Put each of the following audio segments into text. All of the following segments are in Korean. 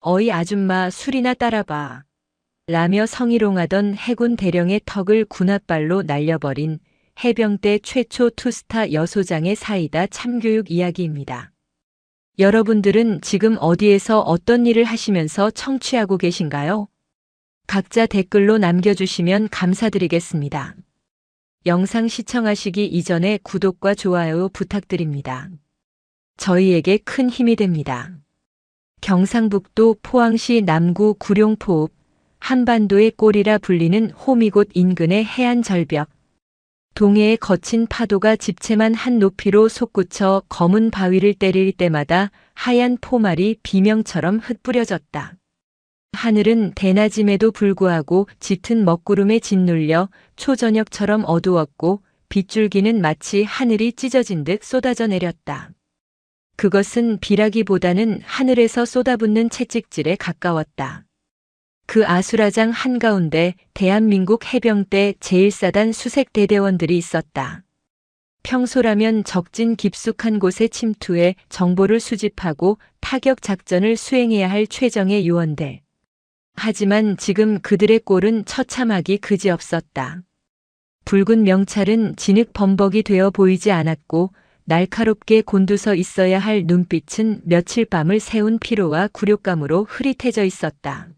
어이 아줌마 술이나 따라봐. 라며 성희롱하던 해군 대령의 턱을 군홧발로 날려버린 해병대 최초 투스타 여소장의 사이다 참교육 이야기입니다. 여러분들은 지금 어디에서 어떤 일을 하시면서 청취하고 계신가요? 각자 댓글로 남겨주시면 감사드리겠습니다. 영상 시청하시기 이전에 구독과 좋아요 부탁드립니다. 저희에게 큰 힘이 됩니다. 경상북도 포항시 남구 구룡포읍 한반도의 꼴이라 불리는 호미곶 인근의 해안 절벽. 동해의 거친 파도가 집채만 한 높이로 솟구쳐 검은 바위를 때릴 때마다 하얀 포말이 비명처럼 흩뿌려졌다. 하늘은 대낮임에도 불구하고 짙은 먹구름에 짓눌려 초저녁처럼 어두웠고 빗줄기는 마치 하늘이 찢어진 듯 쏟아져 내렸다. 그것은 비라기보다는 하늘에서 쏟아붓는 채찍질에 가까웠다. 그 아수라장 한가운데 대한민국 해병대 제1사단 수색대대원들이 있었다. 평소라면 적진 깊숙한 곳에 침투해 정보를 수집하고 타격 작전을 수행해야 할 최정예 요원들. 하지만 지금 그들의 꼴은 처참하기 그지없었다. 붉은 명찰은 진흙 범벅이 되어 보이지 않았고 날카롭게 곤두서 있어야 할 눈빛은 며칠 밤을 새운 피로와 굴욕감으로 흐릿해져 있었다.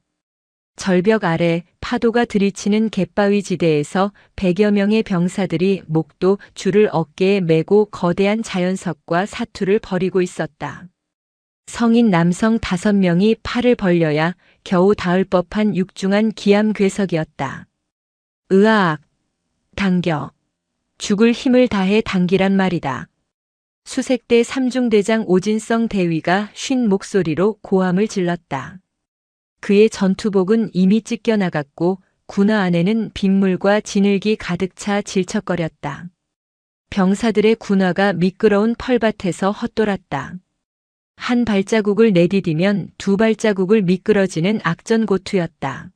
절벽 아래 파도가 들이치는 갯바위 지대에서 100여 명의 병사들이 목도 줄을 어깨에 메고 거대한 자연석과 사투를 벌이고 있었다. 성인 남성 5명이 팔을 벌려야 겨우 닿을 법한 육중한 기암괴석이었다. 으악! 당겨! 죽을 힘을 다해 당기란 말이다. 수색대 3중대장 오진성 대위가 쉰 목소리로 고함을 질렀다. 그의 전투복은 이미 찢겨나갔고 군화 안에는 빗물과 진흙이 가득 차 질척거렸다. 병사들의 군화가 미끄러운 펄밭에서 헛돌았다. 한 발자국을 내디디면 2발자국을 미끄러지는 악전고투였다.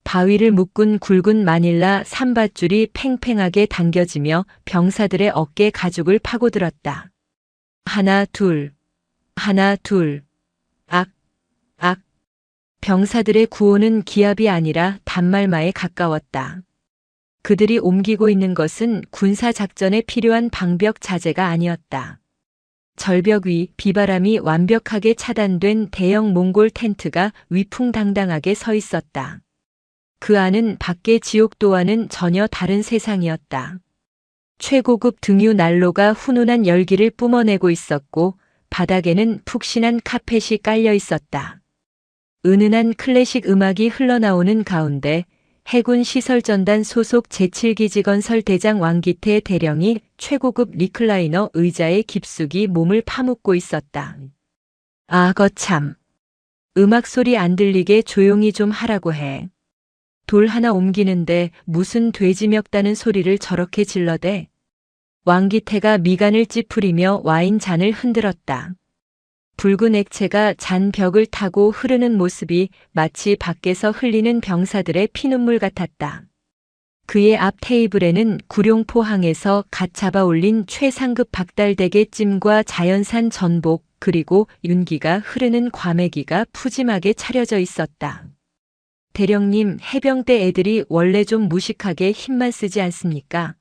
바위를 묶은 굵은 마닐라 삼밧줄이 팽팽하게 당겨지며 병사들의 어깨 가죽을 파고들었다. 하나 둘, 하나 둘, 악, 악. 병사들의 구호는 기합이 아니라 단말마에 가까웠다. 그들이 옮기고 있는 것은 군사작전에 필요한 방벽 자재가 아니었다. 절벽 위 비바람이 완벽하게 차단된 대형 몽골 텐트가 위풍당당하게 서 있었다. 그 안은 밖의 지옥도와는 전혀 다른 세상이었다. 최고급 등유 난로가 훈훈한 열기를 뿜어내고 있었고 바닥에는 푹신한 카펫이 깔려 있었다. 은은한 클래식 음악이 흘러나오는 가운데 해군 시설전단 소속 제7기지 건설 대장 왕기태 대령이 최고급 리클라이너 의자에 깊숙이 몸을 파묻고 있었다. 아 거참. 음악 소리 안 들리게 조용히 좀 하라고 해. 돌 하나 옮기는데 무슨 돼지 멱다는 소리를 저렇게 질러대. 왕기태가 미간을 찌푸리며 와인 잔을 흔들었다. 붉은 액체가 잔 벽을 타고 흐르는 모습이 마치 밖에서 흘리는 병사들의 피눈물 같았다. 그의 앞 테이블에는 구룡포항에서 갓 잡아 올린 최상급 박달대게찜과 자연산 전복 그리고 윤기가 흐르는 과메기가 푸짐하게 차려져 있었다. 대령님, 해병대 애들이 원래 좀 무식하게 힘만 쓰지 않습니까?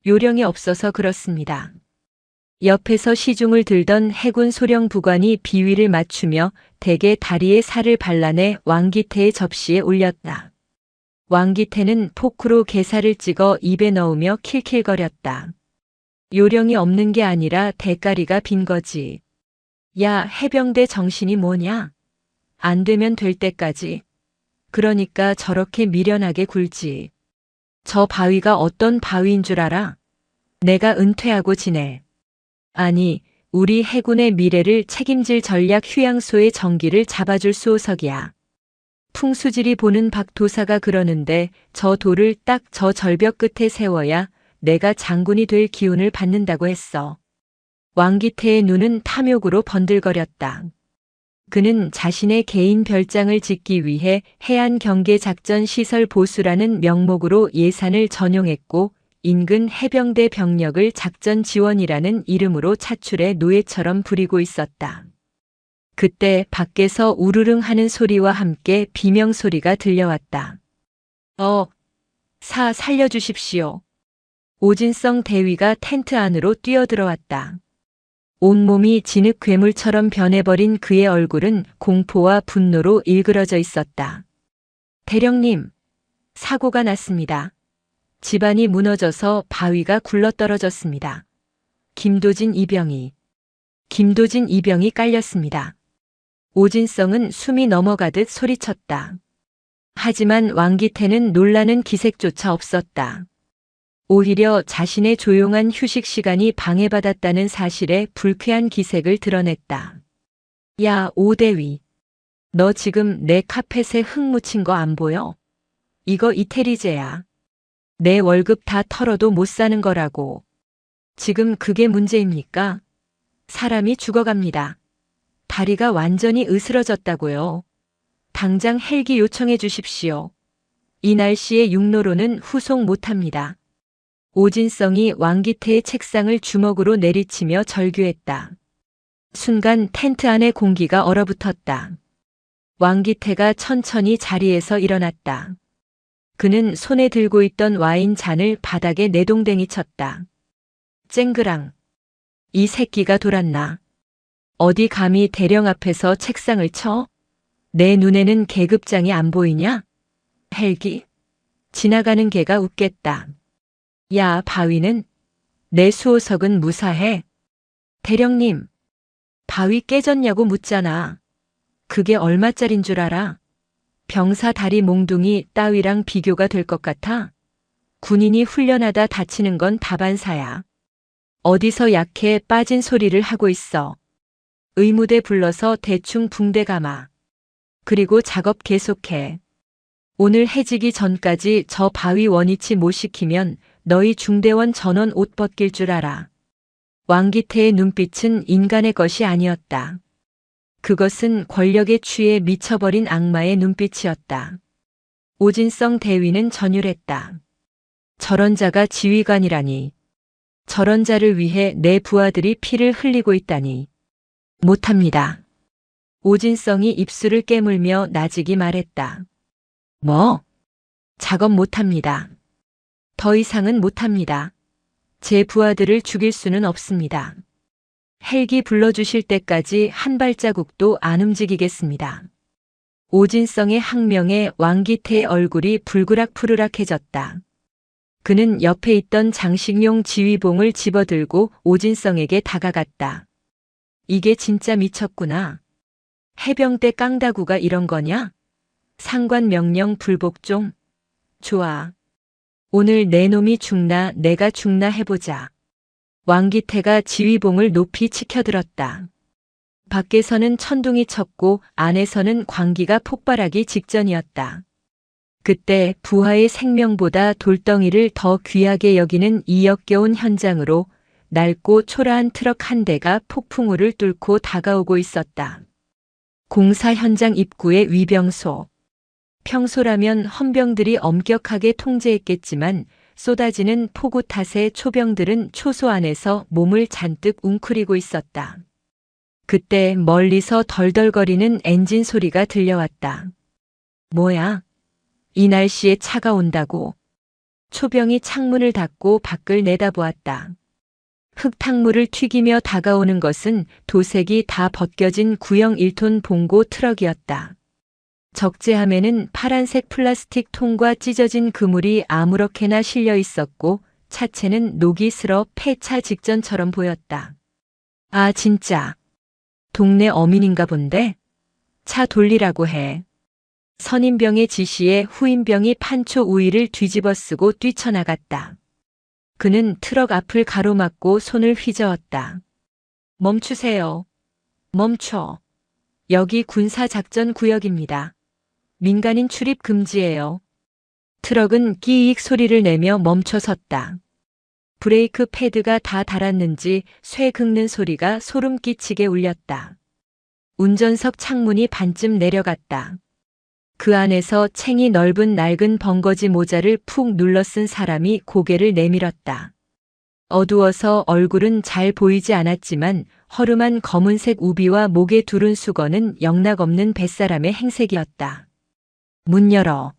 요령이 없어서 그렇습니다. 옆에서 시중을 들던 해군 소령 부관이 비위를 맞추며 대게 다리에 살을 발라내 왕기태의 접시에 올렸다. 왕기태는 포크로 게살을 찍어 입에 넣으며 킬킬거렸다. 요령이 없는 게 아니라 대가리가 빈 거지. 야, 해병대 정신이 뭐냐? 안 되면 될 때까지. 그러니까 저렇게 미련하게 굴지. 저 바위가 어떤 바위인 줄 알아? 내가 은퇴하고 지내. 아니, 우리 해군의 미래를 책임질 전략 휴양소의 전기를 잡아줄 수호석이야. 풍수지리 보는 박도사가 그러는데 저 돌을 딱 저 절벽 끝에 세워야 내가 장군이 될 기운을 받는다고 했어. 왕기태의 눈은 탐욕으로 번들거렸다. 그는 자신의 개인 별장을 짓기 위해 해안경계작전 시설 보수라는 명목으로 예산을 전용했고 인근 해병대 병력을 작전 지원이라는 이름으로 차출해 노예처럼 부리고 있었다. 그때 밖에서 우르릉 하는 소리와 함께 비명소리가 들려왔다. 살려주십시오. 오진성 대위가 텐트 안으로 뛰어들어왔다. 온몸이 진흙 괴물처럼 변해버린 그의 얼굴은 공포와 분노로 일그러져 있었다. 대령님, 사고가 났습니다. 집안이 무너져서 바위가 굴러떨어졌습니다. 김도진 이병이 깔렸습니다. 오진성은 숨이 넘어가듯 소리쳤다. 하지만 왕기태는 놀라는 기색조차 없었다. 오히려 자신의 조용한 휴식 시간이 방해받았다는 사실에 불쾌한 기색을 드러냈다. 야, 오대위. 너 지금 내 카펫에 흙 묻힌 거 안 보여? 이거 이태리제야. 내 월급 다 털어도 못 사는 거라고. 지금 그게 문제입니까? 사람이 죽어갑니다. 다리가 완전히 으스러졌다고요. 당장 헬기 요청해 주십시오. 이 날씨에 육로로는 후송 못합니다. 오진성이 왕기태의 책상을 주먹으로 내리치며 절규했다. 순간 텐트 안의 공기가 얼어붙었다. 왕기태가 천천히 자리에서 일어났다. 그는 손에 들고 있던 와인 잔을 바닥에 내동댕이 쳤다. 쨍그랑. 이 새끼가 돌았나. 어디 감히 대령 앞에서 책상을 쳐? 내 눈에는 계급장이 안 보이냐? 헬기? 지나가는 개가 웃겠다. 야, 바위는? 내 수호석은 무사해. 대령님, 바위 깨졌냐고 묻잖아. 그게 얼마짜린 줄 알아? 병사 다리 몽둥이 따위랑 비교가 될 것 같아? 군인이 훈련하다 다치는 건 다반사야. 어디서 약해 빠진 소리를 하고 있어. 의무대 불러서 대충 붕대 감아. 그리고 작업 계속해. 오늘 해지기 전까지 저 바위 원위치 못 시키면 너희 중대원 전원 옷 벗길 줄 알아. 왕기태의 눈빛은 인간의 것이 아니었다. 그것은 권력에 취해 미쳐버린 악마의 눈빛이었다. 오진성 대위는 전율했다. 저런 자가 지휘관이라니. 저런 자를 위해 내 부하들이 피를 흘리고 있다니. 못합니다. 오진성이 입술을 깨물며 나직이 말했다. 뭐? 작업 못합니다. 더 이상은 못합니다. 제 부하들을 죽일 수는 없습니다. 헬기 불러주실 때까지 한 발자국도 안 움직이겠습니다. 오진성의 항명에 왕기태의 얼굴이 불그락푸르락해졌다. 그는 옆에 있던 장식용 지휘봉을 집어들고 오진성에게 다가갔다. 이게 진짜 미쳤구나. 해병대 깡다구가 이런 거냐? 상관 명령 불복종? 좋아. 오늘 내 놈이 죽나 내가 죽나 해보자. 왕기태가 지휘봉을 높이 치켜들었다. 밖에서는 천둥이 쳤고 안에서는 광기가 폭발하기 직전이었다. 그때 부하의 생명보다 돌덩이를 더 귀하게 여기는 이 역겨운 현장으로 낡고 초라한 트럭 한 대가 폭풍우를 뚫고 다가오고 있었다. 공사 현장 입구의 위병소. 평소라면 헌병들이 엄격하게 통제했겠지만 쏟아지는 폭우 탓에 초병들은 초소 안에서 몸을 잔뜩 웅크리고 있었다. 그때 멀리서 덜덜거리는 엔진 소리가 들려왔다. 뭐야? 이 날씨에 차가 온다고. 초병이 창문을 닫고 밖을 내다보았다. 흙탕물을 튀기며 다가오는 것은 도색이 다 벗겨진 구형 1톤 봉고 트럭이었다. 적재함에는 파란색 플라스틱 통과 찢어진 그물이 아무렇게나 실려 있었고 차체는 녹이 슬어 폐차 직전처럼 보였다. 아, 진짜. 동네 어민인가 본데? 차 돌리라고 해. 선임병의 지시에 후임병이 판초 우위를 뒤집어 쓰고 뛰쳐나갔다. 그는 트럭 앞을 가로막고 손을 휘저었다. 멈추세요. 멈춰. 여기 군사작전 구역입니다. 민간인 출입 금지예요. 트럭은 끼익 소리를 내며 멈춰 섰다. 브레이크 패드가 다 닳았는지 쇠 긁는 소리가 소름 끼치게 울렸다. 운전석 창문이 반쯤 내려갔다. 그 안에서 챙이 넓은 낡은 벙거지 모자를 푹 눌러 쓴 사람이 고개를 내밀었다. 어두워서 얼굴은 잘 보이지 않았지만 허름한 검은색 우비와 목에 두른 수건은 영락없는 뱃사람의 행색이었다. 문 열어.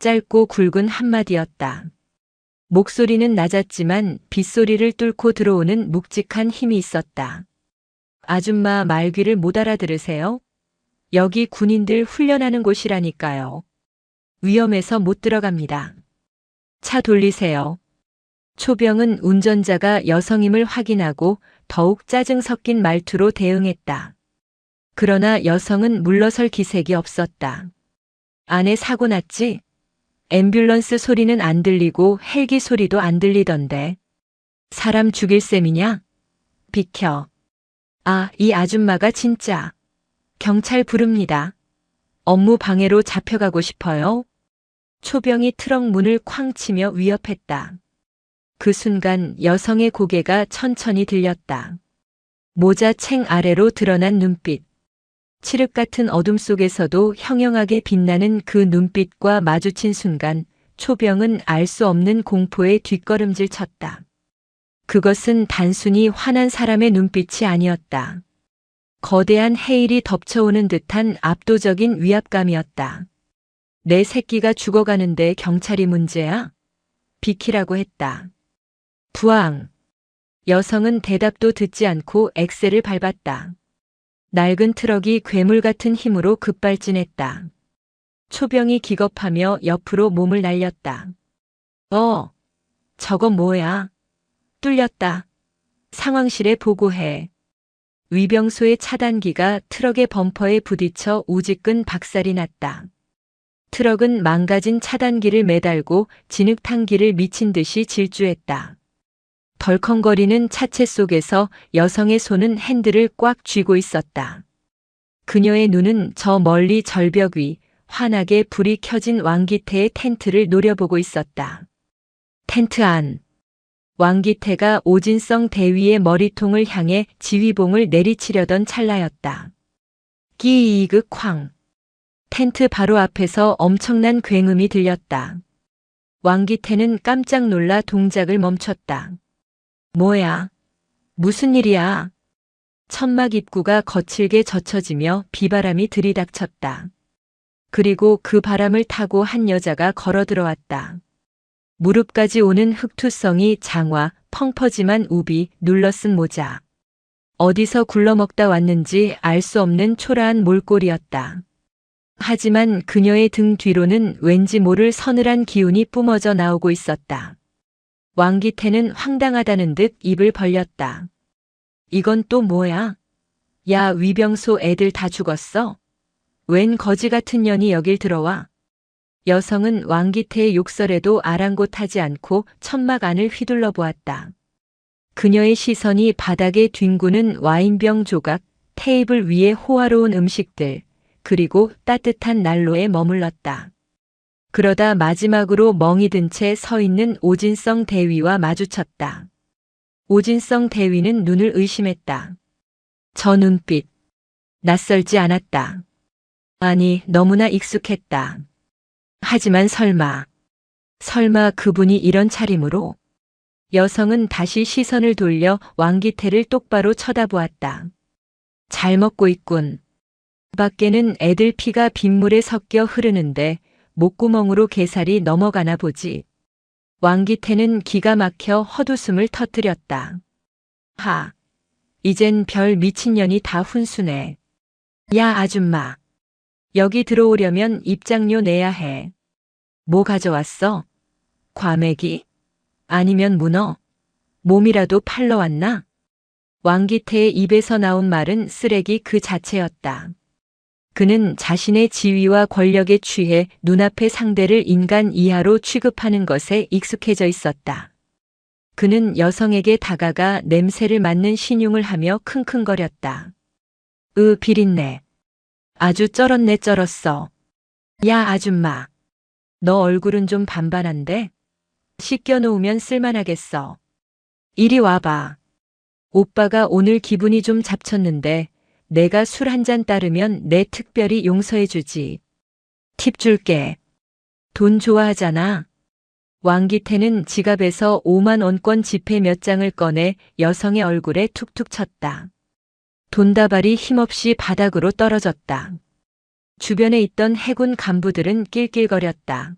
짧고 굵은 한마디였다. 목소리는 낮았지만 빗소리를 뚫고 들어오는 묵직한 힘이 있었다. 아줌마 말귀를 못 알아들으세요? 여기 군인들 훈련하는 곳이라니까요. 위험해서 못 들어갑니다. 차 돌리세요. 초병은 운전자가 여성임을 확인하고 더욱 짜증 섞인 말투로 대응했다. 그러나 여성은 물러설 기색이 없었다. 안에 사고 났지? 앰뷸런스 소리는 안 들리고 헬기 소리도 안 들리던데. 사람 죽일 셈이냐? 비켜. 아, 이 아줌마가 진짜. 경찰 부릅니다. 업무 방해로 잡혀가고 싶어요? 초병이 트럭 문을 쾅 치며 위협했다. 그 순간 여성의 고개가 천천히 들렸다. 모자 챙 아래로 드러난 눈빛. 칠흑 같은 어둠 속에서도 형형하게 빛나는 그 눈빛과 마주친 순간 초병은 알 수 없는 공포에 뒷걸음질 쳤다. 그것은 단순히 화난 사람의 눈빛이 아니었다. 거대한 해일이 덮쳐오는 듯한 압도적인 위압감이었다. 내 새끼가 죽어가는데 경찰이 문제야? 비키라고 했다. 부앙. 여성은 대답도 듣지 않고 엑셀을 밟았다. 낡은 트럭이 괴물 같은 힘으로 급발진했다. 초병이 기겁하며 옆으로 몸을 날렸다. 저건 뭐야? 뚫렸다. 상황실에 보고해. 위병소의 차단기가 트럭의 범퍼에 부딪혀 우지끈 박살이 났다. 트럭은 망가진 차단기를 매달고 진흙탕기를 미친 듯이 질주했다. 덜컹거리는 차체 속에서 여성의 손은 핸들을 꽉 쥐고 있었다. 그녀의 눈은 저 멀리 절벽 위 환하게 불이 켜진 왕기태의 텐트를 노려보고 있었다. 텐트 안. 왕기태가 오진성 대위의 머리통을 향해 지휘봉을 내리치려던 찰나였다. 끼이그 쾅. 텐트 바로 앞에서 엄청난 굉음이 들렸다. 왕기태는 깜짝 놀라 동작을 멈췄다. 뭐야? 무슨 일이야? 천막 입구가 거칠게 젖혀지며 비바람이 들이닥쳤다. 그리고 그 바람을 타고 한 여자가 걸어 들어왔다. 무릎까지 오는 흑투성이 장화, 펑퍼짐한 우비, 눌러쓴 모자. 어디서 굴러먹다 왔는지 알 수 없는 초라한 몰골이었다. 하지만 그녀의 등 뒤로는 왠지 모를 서늘한 기운이 뿜어져 나오고 있었다. 왕기태는 황당하다는 듯 입을 벌렸다. 이건 또 뭐야? 야, 위병소 애들 다 죽었어? 웬 거지 같은 년이 여길 들어와? 여성은 왕기태의 욕설에도 아랑곳하지 않고 천막 안을 휘둘러 보았다. 그녀의 시선이 바닥에 뒹구는 와인병 조각, 테이블 위에 호화로운 음식들, 그리고 따뜻한 난로에 머물렀다. 그러다 마지막으로 멍이 든 채 서 있는 오진성 대위와 마주쳤다. 오진성 대위는 눈을 의심했다. 저 눈빛. 낯설지 않았다. 아니, 너무나 익숙했다. 하지만 설마 그분이 이런 차림으로? 여성은 다시 시선을 돌려 왕기태를 똑바로 쳐다보았다. 잘 먹고 있군. 밖에는 애들 피가 빗물에 섞여 흐르는데 목구멍으로 게살이 넘어가나 보지. 왕기태는 기가 막혀 헛웃음을 터뜨렸다. 이젠 별 미친년이 다 훈수네. 야, 아줌마. 여기 들어오려면 입장료 내야 해. 뭐 가져왔어? 과메기? 아니면 문어? 몸이라도 팔러 왔나? 왕기태의 입에서 나온 말은 쓰레기 그 자체였다. 그는 자신의 지위와 권력에 취해 눈앞의 상대를 인간 이하로 취급하는 것에 익숙해져 있었다. 그는 여성에게 다가가 냄새를 맡는 신용을 하며 킁킁거렸다. 비린내. 아주 쩔었네 쩔었어. 야, 아줌마. 너 얼굴은 좀 반반한데? 씻겨놓으면 쓸만하겠어. 이리 와봐. 오빠가 오늘 기분이 좀 잡쳤는데 내가 술 한 잔 따르면 내 특별히 용서해주지. 팁 줄게. 돈 좋아하잖아. 왕기태는 지갑에서 5만 원권 지폐 몇 장을 꺼내 여성의 얼굴에 툭툭 쳤다. 돈다발이 힘없이 바닥으로 떨어졌다. 주변에 있던 해군 간부들은 낄낄거렸다.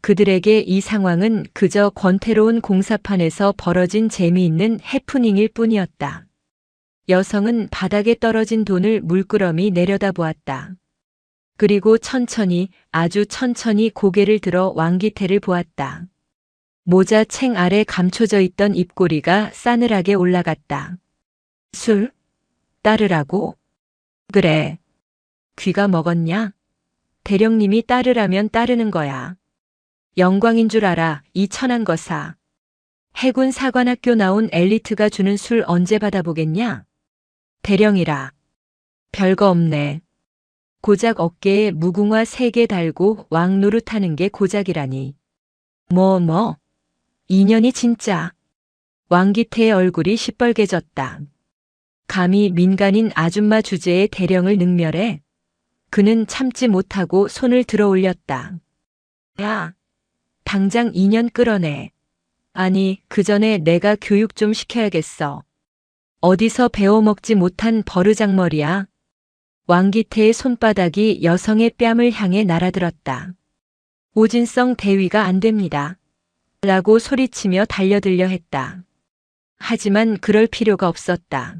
그들에게 이 상황은 그저 권태로운 공사판에서 벌어진 재미있는 해프닝일 뿐이었다. 여성은 바닥에 떨어진 돈을 물끄러미 내려다보았다. 그리고 천천히, 아주 천천히 고개를 들어 왕기태를 보았다. 모자 챙 아래 감춰져 있던 입꼬리가 싸늘하게 올라갔다. 술? 따르라고? 그래. 귀가 먹었냐? 대령님이 따르라면 따르는 거야. 영광인 줄 알아, 이 천한 거사. 해군 사관학교 나온 엘리트가 주는 술 언제 받아보겠냐? 대령이라. 별거 없네. 고작 어깨에 무궁화 3개 달고 왕 노릇하는 게 고작이라니. 뭐? 인연이 진짜. 왕기태의 얼굴이 시뻘개졌다. 감히 민간인 아줌마 주제에 대령을 능멸해? 그는 참지 못하고 손을 들어 올렸다. 야, 당장 2년 끌어내. 아니, 그 전에 내가 교육 좀 시켜야겠어. 어디서 배워먹지 못한 버르장머리야. 왕기태의 손바닥이 여성의 뺨을 향해 날아들었다. 오진성 대위가 안 됩니다. 라고 소리치며 달려들려 했다. 하지만 그럴 필요가 없었다.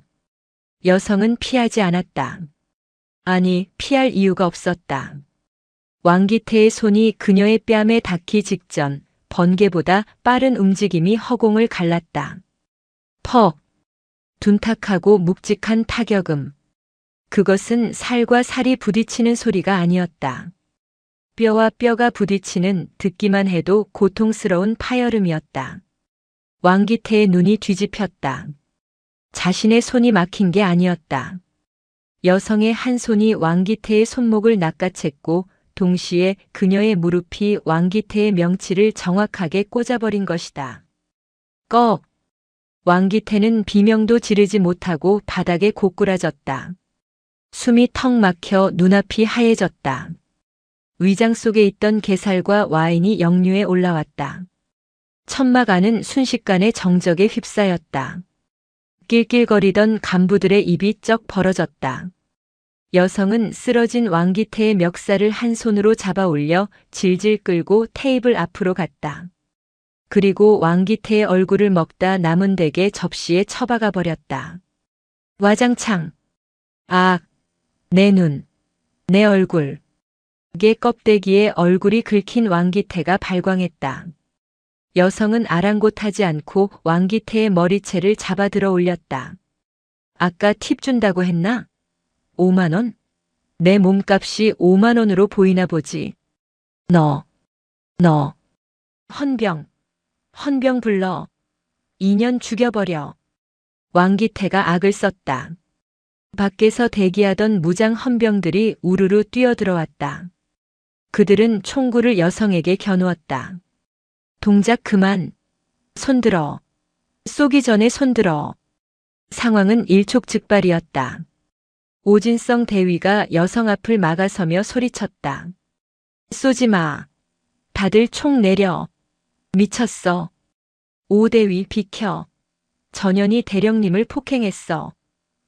여성은 피하지 않았다. 아니, 피할 이유가 없었다. 왕기태의 손이 그녀의 뺨에 닿기 직전 번개보다 빠른 움직임이 허공을 갈랐다. 퍽! 둔탁하고 묵직한 타격음. 그것은 살과 살이 부딪히는 소리가 아니었다. 뼈와 뼈가 부딪히는 듣기만 해도 고통스러운 파열음이었다. 왕기태의 눈이 뒤집혔다. 자신의 손이 막힌 게 아니었다. 여성의 한 손이 왕기태의 손목을 낚아챘고 동시에 그녀의 무릎이 왕기태의 명치를 정확하게 꽂아버린 것이다. 꺼! 왕기태는 비명도 지르지 못하고 바닥에 고꾸라졌다. 숨이 턱 막혀 눈앞이 하얘졌다. 위장 속에 있던 게살과 와인이 역류에 올라왔다. 천막 안은 순식간에 정적에 휩싸였다. 낄낄거리던 간부들의 입이 쩍 벌어졌다. 여성은 쓰러진 왕기태의 멱살을 한 손으로 잡아 올려 질질 끌고 테이블 앞으로 갔다. 그리고 왕기태의 얼굴을 먹다 남은 덱의 접시에 처박아 버렸다. 와장창. 아, 내 눈, 내 얼굴. 개 껍데기에 얼굴이 긁힌 왕기태가 발광했다. 여성은 아랑곳하지 않고 왕기태의 머리채를 잡아 들어 올렸다. 아까 팁 준다고 했나? 5만 원? 내 몸값이 5만 원으로 보이나 보지. 너. 헌병 불러. 2년 죽여버려. 왕기태가 악을 썼다. 밖에서 대기하던 무장 헌병들이 우르르 뛰어들어왔다. 그들은 총구를 여성에게 겨누었다. 동작 그만. 손들어. 쏘기 전에 손들어. 상황은 일촉즉발이었다. 오진성 대위가 여성 앞을 막아서며 소리쳤다. 쏘지 마. 다들 총 내려. 미쳤어. 오대위 비켜. 전현이 대령님을 폭행했어.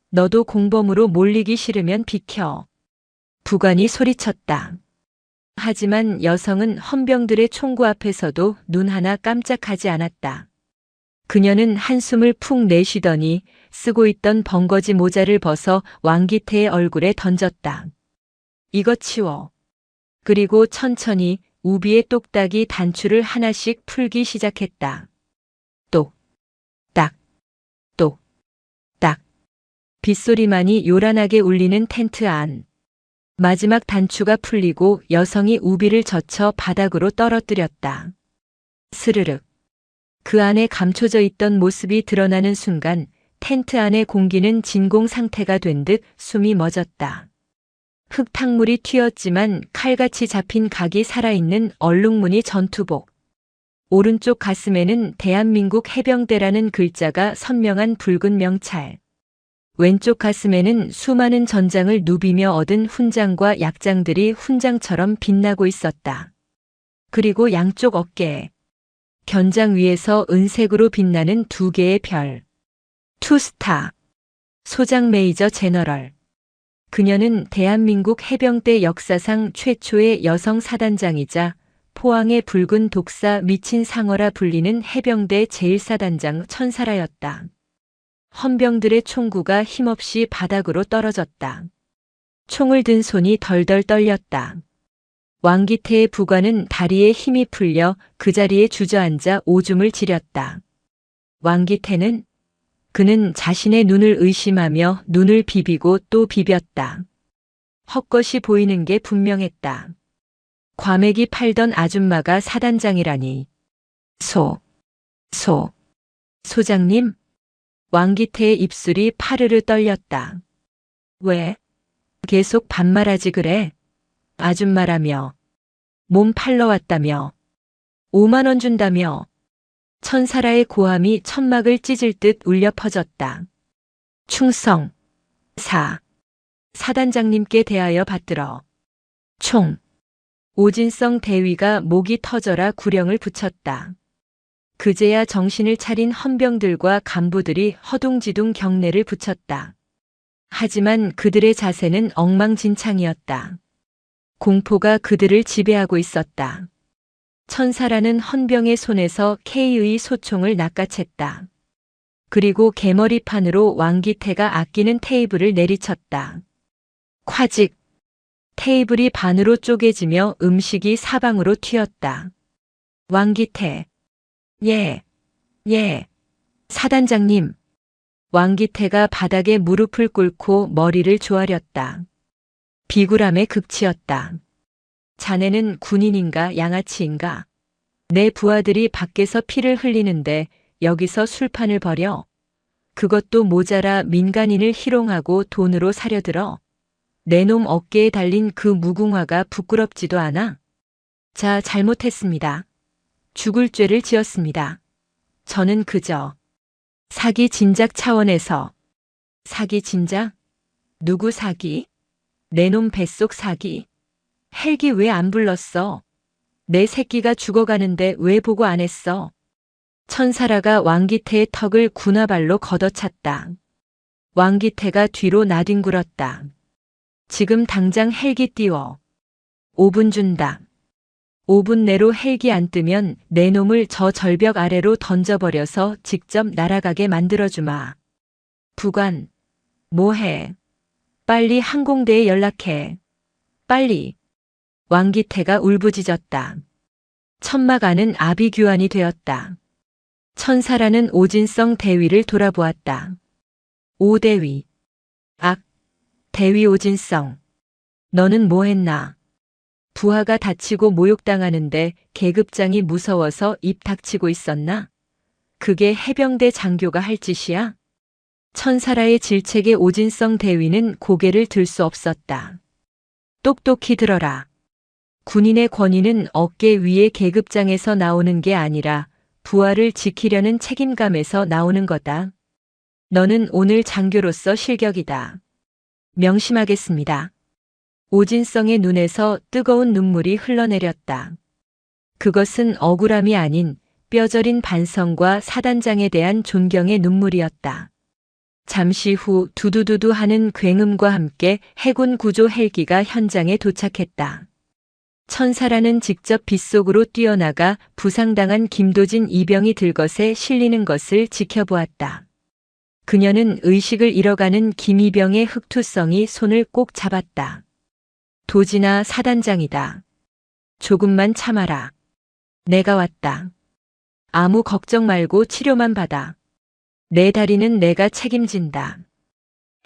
너도 공범으로 몰리기 싫으면 비켜. 부관이 소리쳤다. 하지만 여성은 헌병들의 총구 앞에서도 눈 하나 깜짝하지 않았다. 그녀는 한숨을 푹 내쉬더니 쓰고 있던 벙거지 모자를 벗어 왕기태의 얼굴에 던졌다. 이거 치워. 그리고 천천히 우비의 똑딱이 단추를 하나씩 풀기 시작했다. 똑, 딱, 똑, 딱. 빗소리만이 요란하게 울리는 텐트 안. 마지막 단추가 풀리고 여성이 우비를 젖혀 바닥으로 떨어뜨렸다. 스르륵. 그 안에 감춰져 있던 모습이 드러나는 순간 텐트 안의 공기는 진공 상태가 된 듯 숨이 멎었다. 흙탕물이 튀었지만 칼같이 잡힌 각이 살아있는 얼룩무늬 전투복. 오른쪽 가슴에는 대한민국 해병대라는 글자가 선명한 붉은 명찰. 왼쪽 가슴에는 수많은 전장을 누비며 얻은 훈장과 약장들이 훈장처럼 빛나고 있었다. 그리고 양쪽 어깨에 견장 위에서 은색으로 빛나는 두 개의 별. 투스타. 소장 메이저 제너럴. 그녀는 대한민국 해병대 역사상 최초의 여성 사단장이자 포항의 붉은 독사 미친 상어라 불리는 해병대 제1사단장 천사라였다. 헌병들의 총구가 힘없이 바닥으로 떨어졌다. 총을 든 손이 덜덜 떨렸다. 왕기태의 부관은 다리에 힘이 풀려 그 자리에 주저앉아 오줌을 지렸다. 왕기태는 그는 자신의 눈을 의심하며 눈을 비비고 또 비볐다. 헛것이 보이는 게 분명했다. 과메기 팔던 아줌마가 사단장이라니. 소장님? 왕기태의 입술이 파르르 떨렸다. 왜? 계속 반말하지 그래? 아줌마라며. 몸 팔러 왔다며. 5만 원 준다며. 천사라의 고함이 천막을 찢을 듯 울려 퍼졌다. 충성. 사단장님께 대하여 받들어. 총. 오진성 대위가 목이 터져라 구령을 붙였다. 그제야 정신을 차린 헌병들과 간부들이 허둥지둥 경례를 붙였다. 하지만 그들의 자세는 엉망진창이었다. 공포가 그들을 지배하고 있었다. 천사라는 헌병의 손에서 K의 소총을 낚아챘다. 그리고 개머리판으로 왕기태가 아끼는 테이블을 내리쳤다. 콰직. 테이블이 반으로 쪼개지며 음식이 사방으로 튀었다. 왕기태. 예. 사단장님. 왕기태가 바닥에 무릎을 꿇고 머리를 조아렸다. 비굴함의 극치였다. 자네는 군인인가 양아치인가? 내 부하들이 밖에서 피를 흘리는데 여기서 술판을 벌여? 그것도 모자라 민간인을 희롱하고 돈으로 사려들어? 내 놈 어깨에 달린 그 무궁화가 부끄럽지도 않아? 자, 잘못했습니다. 죽을 죄를 지었습니다. 저는 그저 사기 진작 차원에서. 사기 진작? 누구 사기? 내 놈 뱃속 사기. 헬기 왜 안 불렀어? 내 새끼가 죽어가는데 왜 보고 안 했어? 천사라가 왕기태의 턱을 군화발로 걷어찼다. 왕기태가 뒤로 나뒹굴었다. 지금 당장 헬기 띄워. 5분 준다. 5분 내로 헬기 안 뜨면 내 놈을 저 절벽 아래로 던져버려서 직접 날아가게 만들어주마. 부관, 뭐해? 빨리 항공대에 연락해. 빨리. 왕기태가 울부짖었다. 천막 안은 아비규환이 되었다. 천사라는 오진성 대위를 돌아보았다. 오대위. 대위 오진성. 너는 뭐 했나? 부하가 다치고 모욕당하는데 계급장이 무서워서 입 닥치고 있었나? 그게 해병대 장교가 할 짓이야? 천사라의 질책에 오진성 대위는 고개를 들 수 없었다. 똑똑히 들어라. 군인의 권위는 어깨 위에 계급장에서 나오는 게 아니라 부하를 지키려는 책임감에서 나오는 거다. 너는 오늘 장교로서 실격이다. 명심하겠습니다. 오진성의 눈에서 뜨거운 눈물이 흘러내렸다. 그것은 억울함이 아닌 뼈저린 반성과 사단장에 대한 존경의 눈물이었다. 잠시 후 두두두두 하는 굉음과 함께 해군 구조 헬기가 현장에 도착했다. 천사라는 직접 빗속으로 뛰어나가 부상당한 김도진 이병이 들것에 실리는 것을 지켜보았다. 그녀는 의식을 잃어가는 김이병의 흑투성이 손을 꼭 잡았다. 도진아, 사단장이다. 조금만 참아라. 내가 왔다. 아무 걱정 말고 치료만 받아. 내 다리는 내가 책임진다.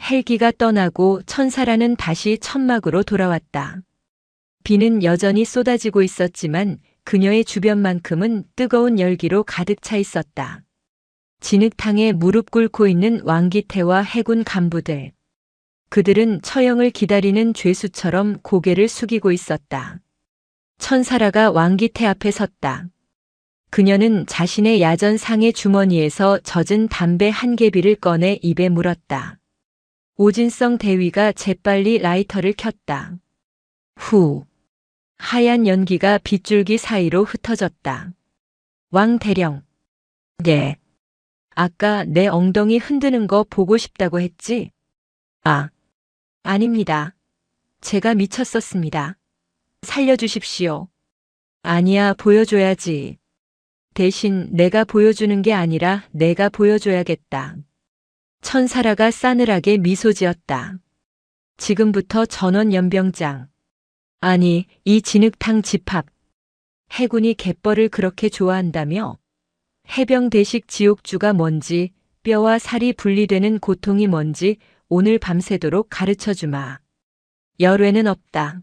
헬기가 떠나고 천사라는 다시 천막으로 돌아왔다. 비는 여전히 쏟아지고 있었지만 그녀의 주변만큼은 뜨거운 열기로 가득 차 있었다. 진흙탕에 무릎 꿇고 있는 왕기태와 해군 간부들. 그들은 처형을 기다리는 죄수처럼 고개를 숙이고 있었다. 천사라가 왕기태 앞에 섰다. 그녀는 자신의 야전 상의 주머니에서 젖은 담배 한 개비를 꺼내 입에 물었다. 오진성 대위가 재빨리 라이터를 켰다. 후. 하얀 연기가 빗줄기 사이로 흩어졌다. 왕 대령. 네. 아까 내 엉덩이 흔드는 거 보고 싶다고 했지? 아, 아닙니다. 제가 미쳤었습니다. 살려주십시오. 아니야, 보여줘야지. 대신 내가 보여주는 게 아니라 내가 보여줘야겠다. 천사라가 싸늘하게 미소 지었다. 지금부터 전원 연병장. 아니, 이 진흙탕 집합. 해군이 갯벌을 그렇게 좋아한다며? 해병대식 지옥주가 뭔지, 뼈와 살이 분리되는 고통이 뭔지 오늘 밤새도록 가르쳐 주마. 열외는 없다.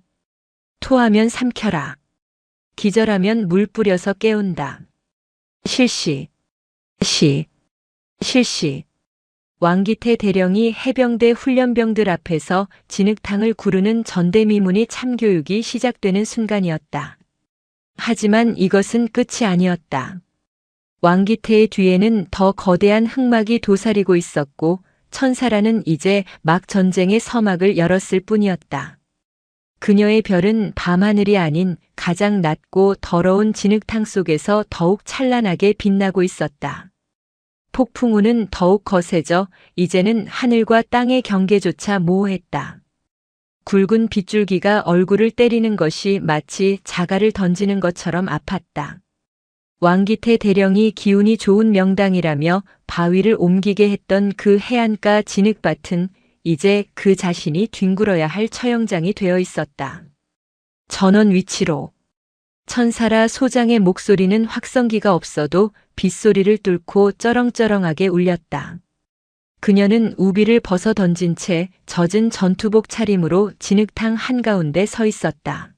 토하면 삼켜라. 기절하면 물 뿌려서 깨운다. 실시. 실시. 왕기태 대령이 해병대 훈련병들 앞에서 진흙탕을 구르는 전대미문이 참교육이 시작되는 순간이었다. 하지만 이것은 끝이 아니었다. 왕기태의 뒤에는 더 거대한 흑막이 도사리고 있었고 천사라는 이제 막 전쟁의 서막을 열었을 뿐이었다. 그녀의 별은 밤하늘이 아닌 가장 낮고 더러운 진흙탕 속에서 더욱 찬란하게 빛나고 있었다. 폭풍우는 더욱 거세져 이제는 하늘과 땅의 경계조차 모호했다. 굵은 빗줄기가 얼굴을 때리는 것이 마치 자갈을 던지는 것처럼 아팠다. 왕기태 대령이 기운이 좋은 명당이라며 바위를 옮기게 했던 그 해안가 진흙밭은 이제 그 자신이 뒹굴어야 할 처형장이 되어 있었다. 전원 위치로. 천사라 소장의 목소리는 확성기가 없어도 빗소리를 뚫고 쩌렁쩌렁하게 울렸다. 그녀는 우비를 벗어 던진 채 젖은 전투복 차림으로 진흙탕 한가운데 서 있었다.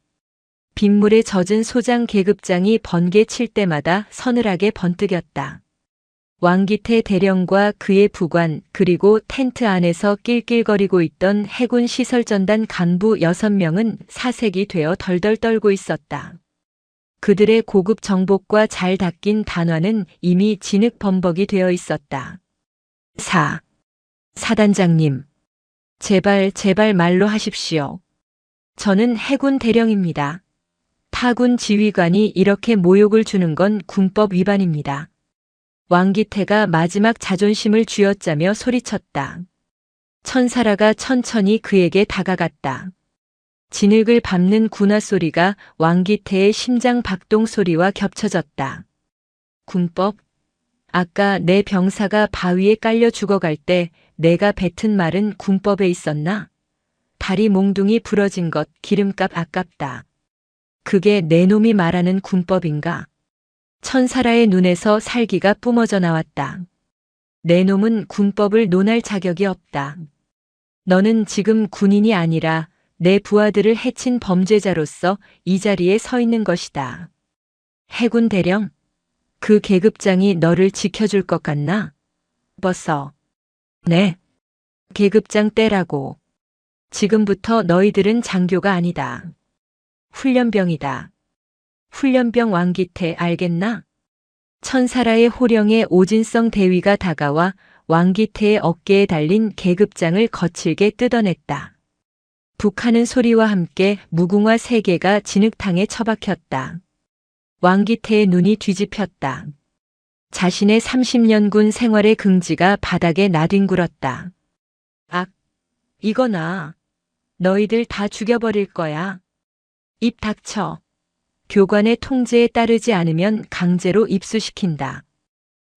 빗물에 젖은 소장 계급장이 번개 칠 때마다 서늘하게 번뜩였다. 왕기태 대령과 그의 부관 그리고 텐트 안에서 낄낄거리고 있던 해군 시설전단 간부 6명은 사색이 되어 덜덜 떨고 있었다. 그들의 고급 정복과 잘 닦인 단화는 이미 진흙 범벅이 되어 있었다. 사단장님. 제발 말로 하십시오. 저는 해군 대령입니다. 타군 지휘관이 이렇게 모욕을 주는 건 군법 위반입니다. 왕기태가 마지막 자존심을 쥐어짜며 소리쳤다. 천사라가 천천히 그에게 다가갔다. 진흙을 밟는 군화 소리가 왕기태의 심장 박동 소리와 겹쳐졌다. 군법? 아까 내 병사가 바위에 깔려 죽어갈 때 내가 뱉은 말은 군법에 있었나? 다리 몽둥이 부러진 것 기름값 아깝다. 그게 내 놈이 말하는 군법인가? 천사라의 눈에서 살기가 뿜어져 나왔다. 내 놈은 군법을 논할 자격이 없다. 너는 지금 군인이 아니라 내 부하들을 해친 범죄자로서 이 자리에 서 있는 것이다. 해군 대령? 그 계급장이 너를 지켜줄 것 같나? 벗어. 네. 계급장 떼라고. 지금부터 너희들은 장교가 아니다. 훈련병이다. 훈련병 왕기태 알겠나? 천사라의 호령에 오진성 대위가 다가와 왕기태의 어깨에 달린 계급장을 거칠게 뜯어냈다. 북하는 소리와 함께 무궁화 3개가 진흙탕에 처박혔다. 왕기태의 눈이 뒤집혔다. 자신의 30년 군 생활의 긍지가 바닥에 나뒹굴었다. 악, 이거나. 너희들 다 죽여버릴 거야. 입 닥쳐. 교관의 통제에 따르지 않으면 강제로 입수시킨다.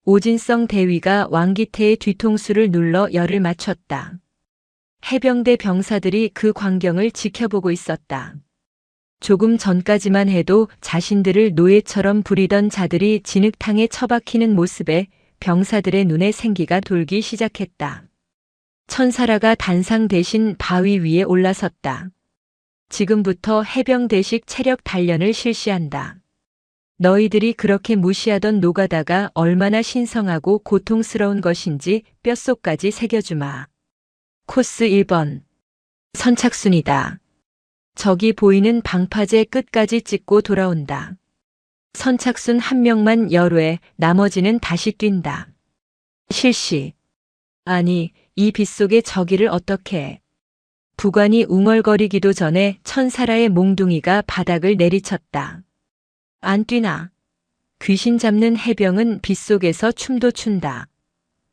오진성 대위가 왕기태의 뒤통수를 눌러 열을 맞췄다. 해병대 병사들이 그 광경을 지켜보고 있었다. 조금 전까지만 해도 자신들을 노예처럼 부리던 자들이 진흙탕에 처박히는 모습에 병사들의 눈에 생기가 돌기 시작했다. 천사라가 단상 대신 바위 위에 올라섰다. 지금부터 해병대식 체력 단련을 실시한다. 너희들이 그렇게 무시하던 노가다가 얼마나 신성하고 고통스러운 것인지 뼛속까지 새겨주마. 코스 1번. 선착순이다. 저기 보이는 방파제 끝까지 찍고 돌아온다. 선착순 1명만 열외, 나머지는 다시 뛴다. 실시. 아니, 이 빗속에 저기를 어떻게. 부관이 웅얼거리기도 전에 천사라의 몽둥이가 바닥을 내리쳤다. 안 뛰나. 귀신 잡는 해병은 빗속에서 춤도 춘다.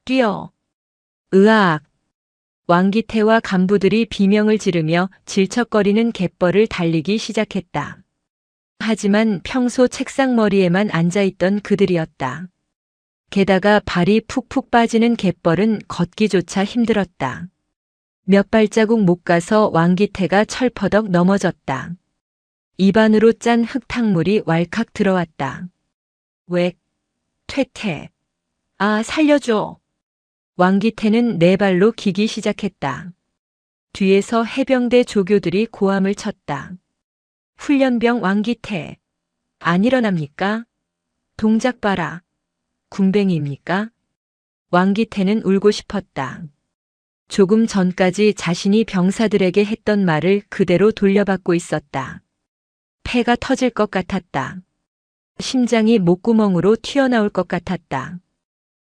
뛰어. 으악. 왕기태와 간부들이 비명을 지르며 질척거리는 갯벌을 달리기 시작했다. 하지만 평소 책상머리에만 앉아있던 그들이었다. 게다가 발이 푹푹 빠지는 갯벌은 걷기조차 힘들었다. 몇 발자국 못 가서 왕기태가 철퍼덕 넘어졌다. 입안으로 짠 흙탕물이 왈칵 들어왔다. 웩, 퇴퇴. 아, 살려줘. 왕기태는 네 발로 기기 시작했다. 뒤에서 해병대 조교들이 고함을 쳤다. 훈련병 왕기태. 안 일어납니까? 동작 봐라. 군뱅이입니까? 왕기태는 울고 싶었다. 조금 전까지 자신이 병사들에게 했던 말을 그대로 돌려받고 있었다. 폐가 터질 것 같았다. 심장이 목구멍으로 튀어나올 것 같았다.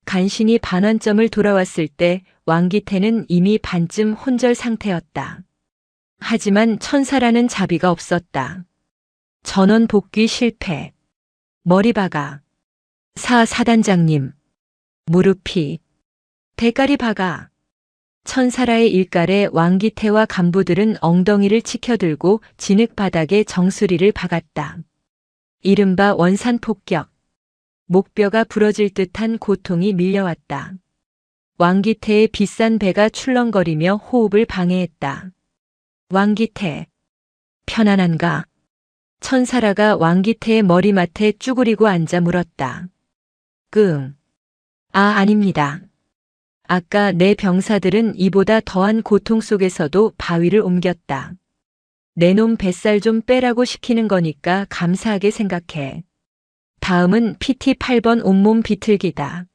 간신히 반환점을 돌아왔을 때 왕기태는 이미 반쯤 혼절 상태였다. 하지만 천사라는 자비가 없었다. 전원 복귀 실패. 머리 박아. 사단장님. 무릎이. 대가리 박아. 천사라의 일갈에 왕기태와 간부들은 엉덩이를 치켜들고 진흙 바닥에 정수리를 박았다. 이른바 원산폭격. 목뼈가 부러질 듯한 고통이 밀려왔다. 왕기태의 비싼 배가 출렁거리며 호흡을 방해했다. 왕기태. 편안한가? 천사라가 왕기태의 머리맡에 쭈그리고 앉아 물었다. 아닙니다. 아까 내 병사들은 이보다 더한 고통 속에서도 바위를 옮겼다. 내 놈 뱃살 좀 빼라고 시키는 거니까 감사하게 생각해. 다음은 PT 8번 온몸 비틀기다.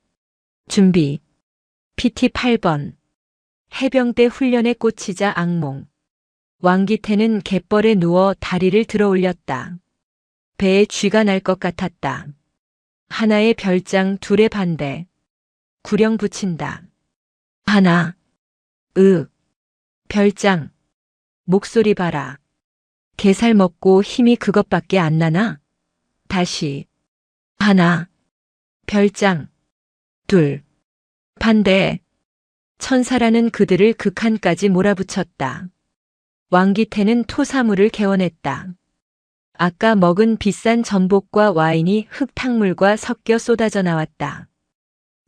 준비. PT 8번. 해병대 훈련에 꽂히자 악몽. 왕기태는 갯벌에 누워 다리를 들어 올렸다. 배에 쥐가 날 것 같았다. 하나의 별장, 둘의 반대. 구령 붙인다. 하나. 별장. 목소리 봐라. 게살 먹고 힘이 그것밖에 안 나나? 다시. 하나. 별장. 둘. 반대. 천사라는 그들을 극한까지 몰아붙였다. 왕기태는 토사물을 개원했다. 아까 먹은 비싼 전복과 와인이 흙탕물과 섞여 쏟아져 나왔다.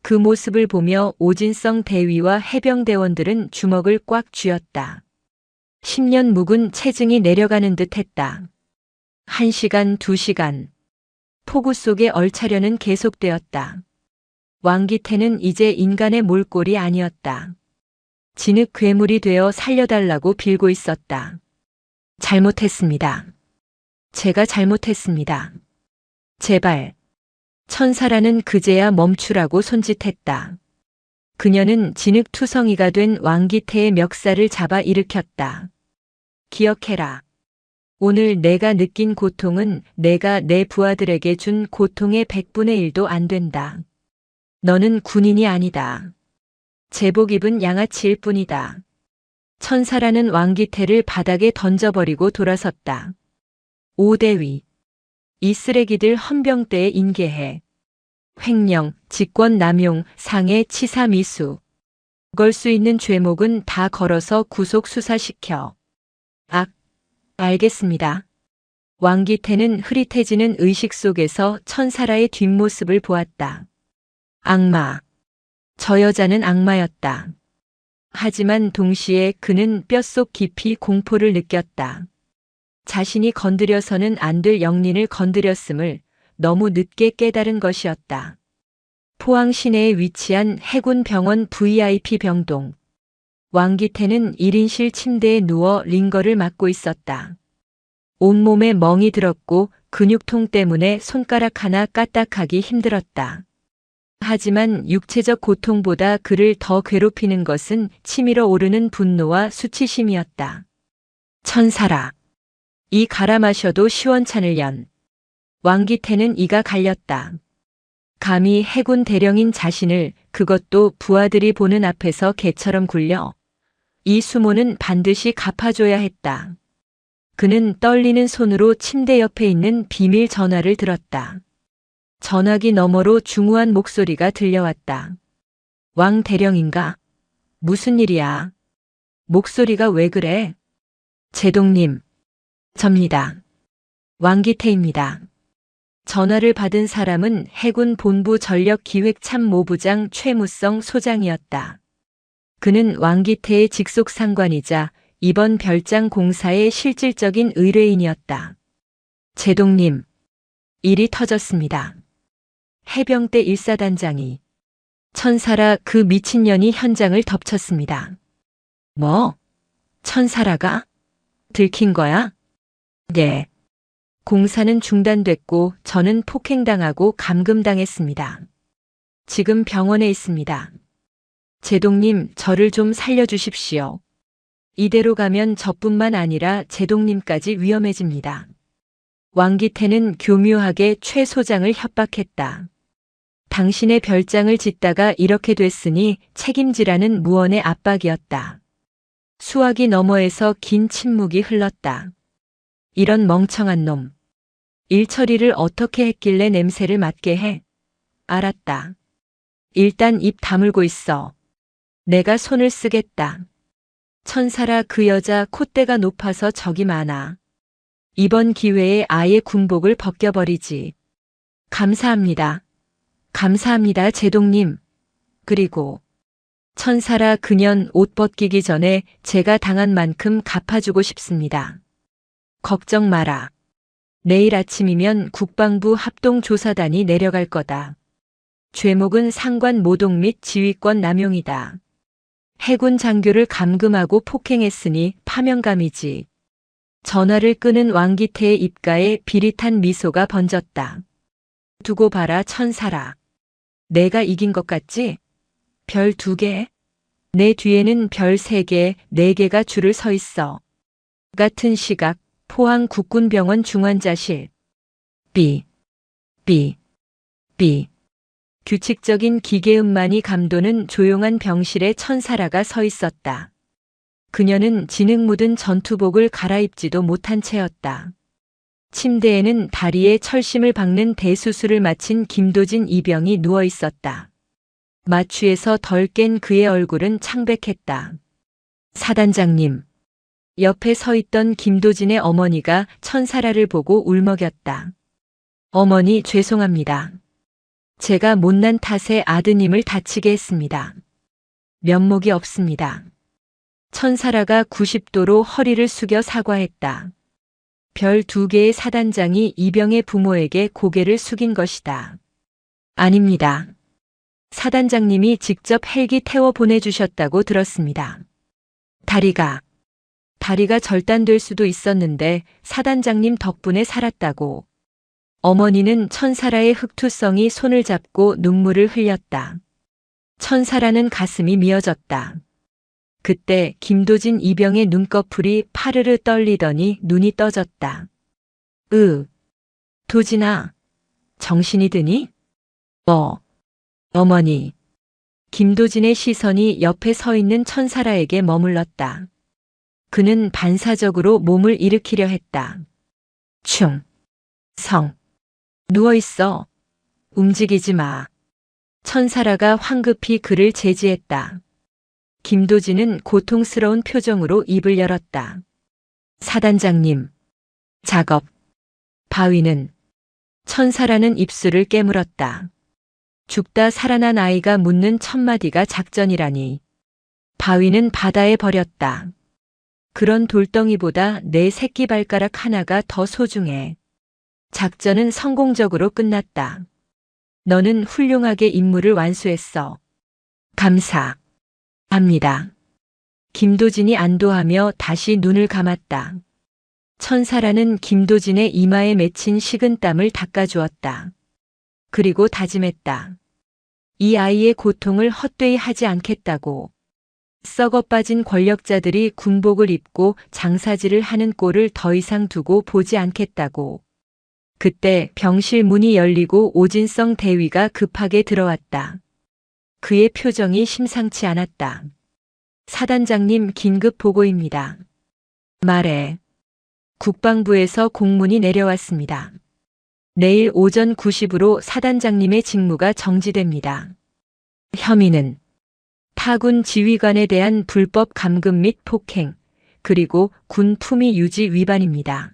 그 모습을 보며 오진성 대위와 해병대원들은 주먹을 꽉 쥐었다. 10년 묵은 체증이 내려가는 듯 했다. 1시간, 2시간. 폭우 속의 얼차려는 계속되었다. 왕기태는 이제 인간의 몰골이 아니었다. 진흙 괴물이 되어 살려달라고 빌고 있었다. 잘못했습니다. 제가 잘못했습니다. 제발. 천사라는 그제야 멈추라고 손짓했다. 그녀는 진흙투성이가 된 왕기태의 멱살을 잡아 일으켰다. 기억해라. 오늘 내가 느낀 고통은 내가 내 부하들에게 준 고통의 100분의 1도 안 된다. 너는 군인이 아니다. 제복 입은 양아치일 뿐이다. 천사라는 왕기태를 바닥에 던져버리고 돌아섰다. 오대위. 이 쓰레기들 헌병대에 인계해. 횡령, 직권 남용, 상해, 치사 미수. 걸 수 있는 죄목은 다 걸어서 구속 수사시켜. 알겠습니다. 왕기태는 흐릿해지는 의식 속에서 천사라의 뒷모습을 보았다. 악마. 저 여자는 악마였다. 하지만 동시에 그는 뼛속 깊이 공포를 느꼈다. 자신이 건드려서는 안 될 영린을 건드렸음을 너무 늦게 깨달은 것이었다. 포항 시내에 위치한 해군병원 VIP 병동. 왕기태는 1인실 침대에 누워 링거를 맞고 있었다. 온몸에 멍이 들었고 근육통 때문에 손가락 하나 까딱하기 힘들었다. 하지만 육체적 고통보다 그를 더 괴롭히는 것은 치밀어 오르는 분노와 수치심이었다. 천사라. 이 갈아 마셔도 시원찮을 년. 왕기태는 이가 갈렸다. 감히 해군 대령인 자신을, 그것도 부하들이 보는 앞에서 개처럼 굴려. 이 수모는 반드시 갚아줘야 했다. 그는 떨리는 손으로 침대 옆에 있는 비밀 전화를 들었다. 전화기 너머로 중후한 목소리가 들려왔다. 왕 대령인가? 무슨 일이야? 목소리가 왜 그래? 제동님, 접니다. 왕기태입니다. 전화를 받은 사람은 해군 본부 전력기획참모부장 최무성 소장이었다. 그는 왕기태의 직속 상관이자 이번 별장 공사의 실질적인 의뢰인이었다. 제동님, 일이 터졌습니다. 해병대 1사단장이 천사라 그 미친년이 현장을 덮쳤습니다. 뭐? 천사라가? 들킨 거야? 네. 공사는 중단됐고 저는 폭행당하고 감금당했습니다. 지금 병원에 있습니다. 제동님, 저를 좀 살려주십시오. 이대로 가면 저뿐만 아니라 제동님까지 위험해집니다. 왕기태는 교묘하게 최 소장을 협박했다. 당신의 별장을 짓다가 이렇게 됐으니 책임지라는 무언의 압박이었다. 수화기 너머에서 긴 침묵이 흘렀다. 이런 멍청한 놈. 일 처리를 어떻게 했길래 냄새를 맡게 해? 알았다. 일단 입 다물고 있어. 내가 손을 쓰겠다. 천사라 그 여자 콧대가 높아서 적이 많아. 이번 기회에 아예 군복을 벗겨버리지. 감사합니다. 감사합니다, 제동님. 그리고 천사라 그년 옷 벗기기 전에 제가 당한 만큼 갚아주고 싶습니다. 걱정 마라. 내일 아침이면 국방부 합동조사단이 내려갈 거다. 죄목은 상관 모독 및 지휘권 남용이다. 해군 장교를 감금하고 폭행했으니 파면감이지. 전화를 끄는 왕기태의 입가에 비릿한 미소가 번졌다. 두고 봐라, 천사라. 내가 이긴 것 같지? 별 2개? 내 뒤에는 별 3개, 4개가 줄을 서 있어. 같은 시각 포항 국군병원 중환자실. 삐. 규칙적인 기계음만이 감도는 조용한 병실에 천사라가 서 있었다. 그녀는 진흙 묻은 전투복을 갈아입지도 못한 채였다. 침대에는 다리에 철심을 박는 대수술을 마친 김도진 이병이 누워 있었다. 마취에서 덜 깬 그의 얼굴은 창백했다. 사단장님. 옆에 서 있던 김도진의 어머니가 천사라를 보고 울먹였다. 어머니, 죄송합니다. 제가 못난 탓에 아드님을 다치게 했습니다. 면목이 없습니다. 천사라가 90도로 허리를 숙여 사과했다. 별 2개의 사단장이 이병의 부모에게 고개를 숙인 것이다. 아닙니다. 사단장님이 직접 헬기 태워 보내주셨다고 들었습니다. 다리가 절단될 수도 있었는데 사단장님 덕분에 살았다고. 어머니는 천사라의 흑투성이 손을 잡고 눈물을 흘렸다. 천사라는 가슴이 미어졌다. 그때 김도진 이병의 눈꺼풀이 파르르 떨리더니 눈이 떠졌다. 도진아, 정신이 드니? 어머니. 김도진의 시선이 옆에 서 있는 천사라에게 머물렀다. 그는 반사적으로 몸을 일으키려 했다. 누워있어. 움직이지 마. 천사라가 황급히 그를 제지했다. 김도진은 고통스러운 표정으로 입을 열었다. 사단장님. 작업. 바위는. 천사라는 입술을 깨물었다. 죽다 살아난 아이가 묻는 첫마디가 작전이라니. 바위는 바다에 버렸다. 그런 돌덩이보다 내 새끼발가락 하나가 더 소중해. 작전은 성공적으로 끝났다. 너는 훌륭하게 임무를 완수했어. 감사합니다. 김도진이 안도하며 다시 눈을 감았다. 천사라는 김도진의 이마에 맺힌 식은땀을 닦아주었다. 그리고 다짐했다. 이 아이의 고통을 헛되이 하지 않겠다고. 썩어 빠진 권력자들이 군복을 입고 장사질을 하는 꼴을 더 이상 두고 보지 않겠다고. 그때 병실 문이 열리고 오진성 대위가 급하게 들어왔다. 그의 표정이 심상치 않았다. 사단장님, 긴급 보고입니다. 말해. 국방부에서 공문이 내려왔습니다. 내일 오전 9시부로 사단장님의 직무가 정지됩니다. 혐의는 타군 지휘관에 대한 불법 감금 및 폭행, 그리고 군 품위 유지 위반입니다.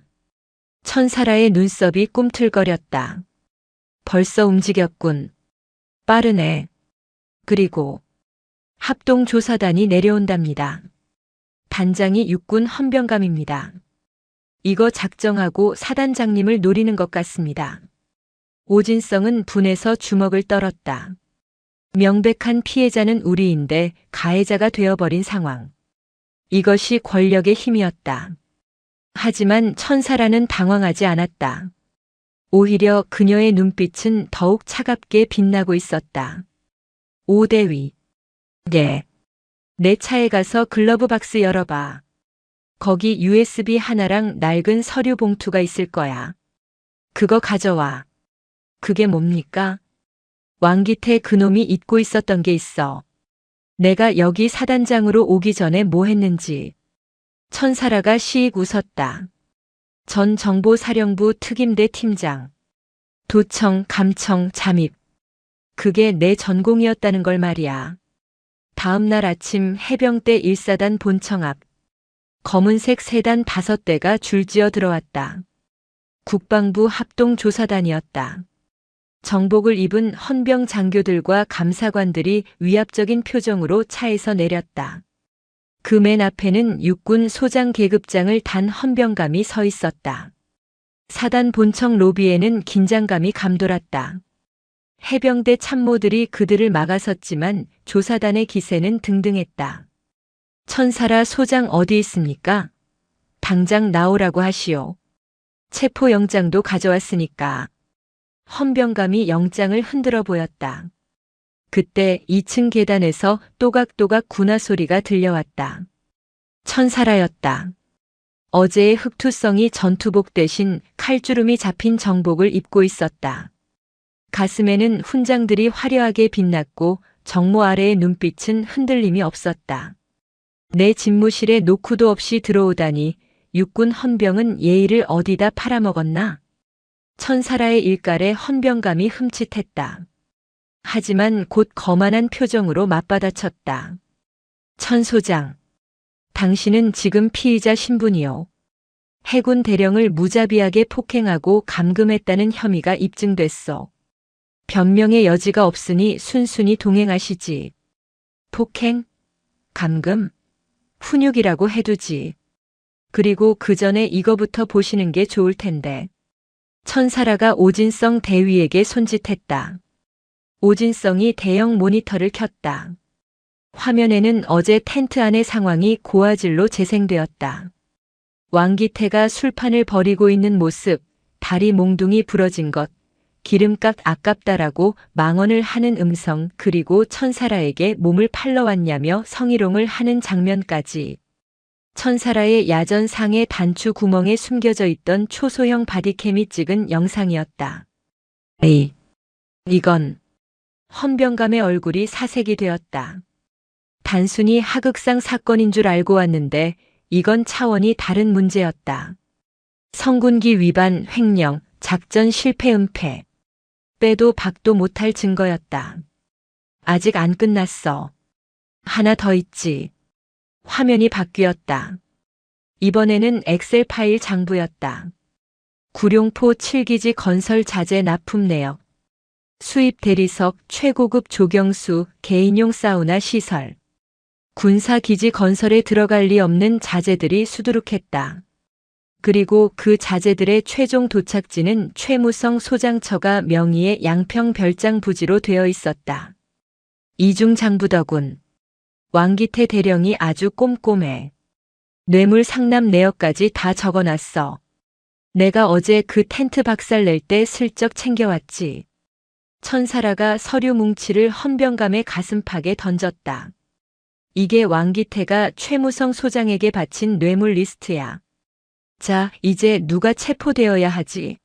천사라의 눈썹이 꿈틀거렸다. 벌써 움직였군. 빠르네. 그리고 합동조사단이 내려온답니다. 단장이 육군 헌병감입니다. 이거 작정하고 사단장님을 노리는 것 같습니다. 오진성은 분해서 주먹을 떨었다. 명백한 피해자는 우리인데 가해자가 되어버린 상황. 이것이 권력의 힘이었다. 하지만 천사라는 당황하지 않았다. 오히려 그녀의 눈빛은 더욱 차갑게 빛나고 있었다. 오대위. 네. 내 차에 가서 글러브 박스 열어봐. 거기 USB 하나랑 낡은 서류 봉투가 있을 거야. 그거 가져와. 그게 뭡니까? 왕기태 그놈이 잊고 있었던 게 있어. 내가 여기 사단장으로 오기 전에 뭐 했는지. 천사라가 시익 웃었다. 전 정보사령부 특임대 팀장. 도청, 감청, 잠입. 그게 내 전공이었다는 걸 말이야. 다음 날 아침 해병대 1사단 본청 앞. 검은색 세단 5대가 줄지어 들어왔다. 국방부 합동조사단이었다. 정복을 입은 헌병 장교들과 감사관들이 위압적인 표정으로 차에서 내렸다. 그 맨 앞에는 육군 소장 계급장을 단 헌병감이 서 있었다. 사단 본청 로비에는 긴장감이 감돌았다. 해병대 참모들이 그들을 막아섰지만 조사단의 기세는 등등했다. 천사라 소장 어디 있습니까? 당장 나오라고 하시오. 체포영장도 가져왔으니까. 헌병감이 영장을 흔들어 보였다. 그때 2층 계단에서 또각또각 군화 소리가 들려왔다. 천사라였다. 어제의 흑투성이 전투복 대신 칼주름이 잡힌 정복을 입고 있었다. 가슴에는 훈장들이 화려하게 빛났고 정모 아래의 눈빛은 흔들림이 없었다. 내 집무실에 노크도 없이 들어오다니 육군 헌병은 예의를 어디다 팔아먹었나? 천사라의 일깔에 헌병감이 흠칫했다. 하지만 곧 거만한 표정으로 맞받아쳤다. 천 소장, 당신은 지금 피의자 신분이요. 해군 대령을 무자비하게 폭행하고 감금했다는 혐의가 입증됐어. 변명의 여지가 없으니 순순히 동행하시지. 폭행? 감금? 훈육이라고 해두지. 그리고 그 전에 이거부터 보시는 게 좋을 텐데. 천사라가 오진성 대위에게 손짓했다. 오진성이 대형 모니터를 켰다. 화면에는 어제 텐트 안의 상황이 고화질로 재생되었다. 왕기태가 술판을 벌이고 있는 모습, 다리 몽둥이 부러진 것, 기름값 아깝다라고 망언을 하는 음성, 그리고 천사라에게 몸을 팔러 왔냐며 성희롱을 하는 장면까지. 천사라의 야전 상의 단추 구멍에 숨겨져 있던 초소형 바디캠이 찍은 영상이었다. 에이, 이건 헌병감의 얼굴이 사색이 되었다. 단순히 하극상 사건인 줄 알고 왔는데 이건 차원이 다른 문제였다. 성군기 위반, 횡령, 작전 실패 은폐. 빼도 박도 못할 증거였다. 아직 안 끝났어. 하나 더 있지. 화면이 바뀌었다. 이번에는 엑셀 파일 장부였다. 구룡포 7기지 건설 자재 납품 내역. 수입 대리석, 최고급 조경수, 개인용 사우나 시설. 군사기지 건설에 들어갈 리 없는 자재들이 수두룩했다. 그리고 그 자재들의 최종 도착지는 최무성 소장처가 명의의 양평 별장 부지로 되어 있었다. 이중 장부더군. 왕기태 대령이 아주 꼼꼼해. 뇌물 상납 내역까지 다 적어놨어. 내가 어제 그 텐트 박살 낼 때 슬쩍 챙겨왔지. 천사라가 서류 뭉치를 헌병감의 가슴팍에 던졌다. 이게 왕기태가 최무성 소장에게 바친 뇌물 리스트야. 자, 이제 누가 체포되어야 하지?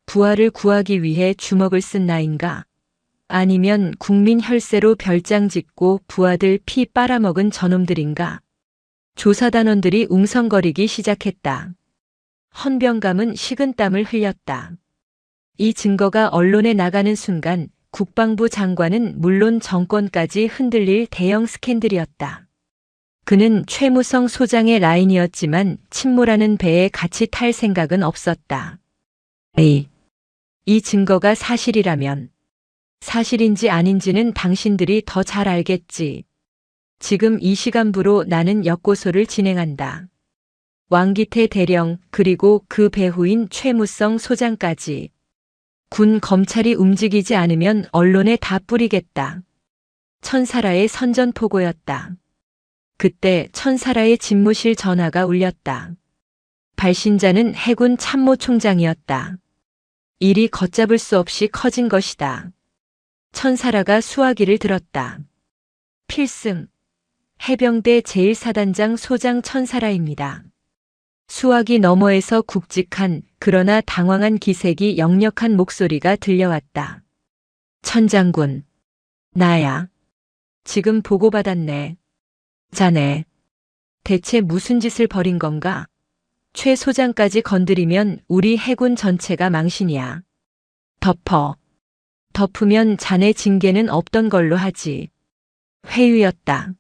부하를 구하기 위해 주먹을 쓴 나인가? 아니면 국민 혈세로 별장 짓고 부하들 피 빨아먹은 저놈들인가? 조사단원들이 웅성거리기 시작했다. 헌병감은 식은땀을 흘렸다. 이 증거가 언론에 나가는 순간 국방부 장관은 물론 정권까지 흔들릴 대형 스캔들이었다. 그는 최무성 소장의 라인이었지만 침몰하는 배에 같이 탈 생각은 없었다. 이 증거가 사실이라면 사실인지 아닌지는 당신들이 더 잘 알겠지. 지금 이 시간부로 나는 역고소를 진행한다. 왕기태 대령 그리고 그 배후인 최무성 소장까지. 군 검찰이 움직이지 않으면 언론에 다 뿌리겠다. 천사라의 선전포고였다. 그때 천사라의 집무실 전화가 울렸다. 발신자는 해군 참모총장이었다. 일이 걷잡을 수 없이 커진 것이다. 천사라가 수화기를 들었다. 필승. 해병대 제1사단장 소장 천사라입니다. 수화기 너머에서 굵직한 그러나 당황한 기색이 역력한 목소리가 들려왔다. 천장군. 나야. 지금 보고받았네. 자네. 대체 무슨 짓을 벌인 건가? 최 소장까지 건드리면 우리 해군 전체가 망신이야. 덮으면 자네 징계는 없던 걸로 하지. 회유였다.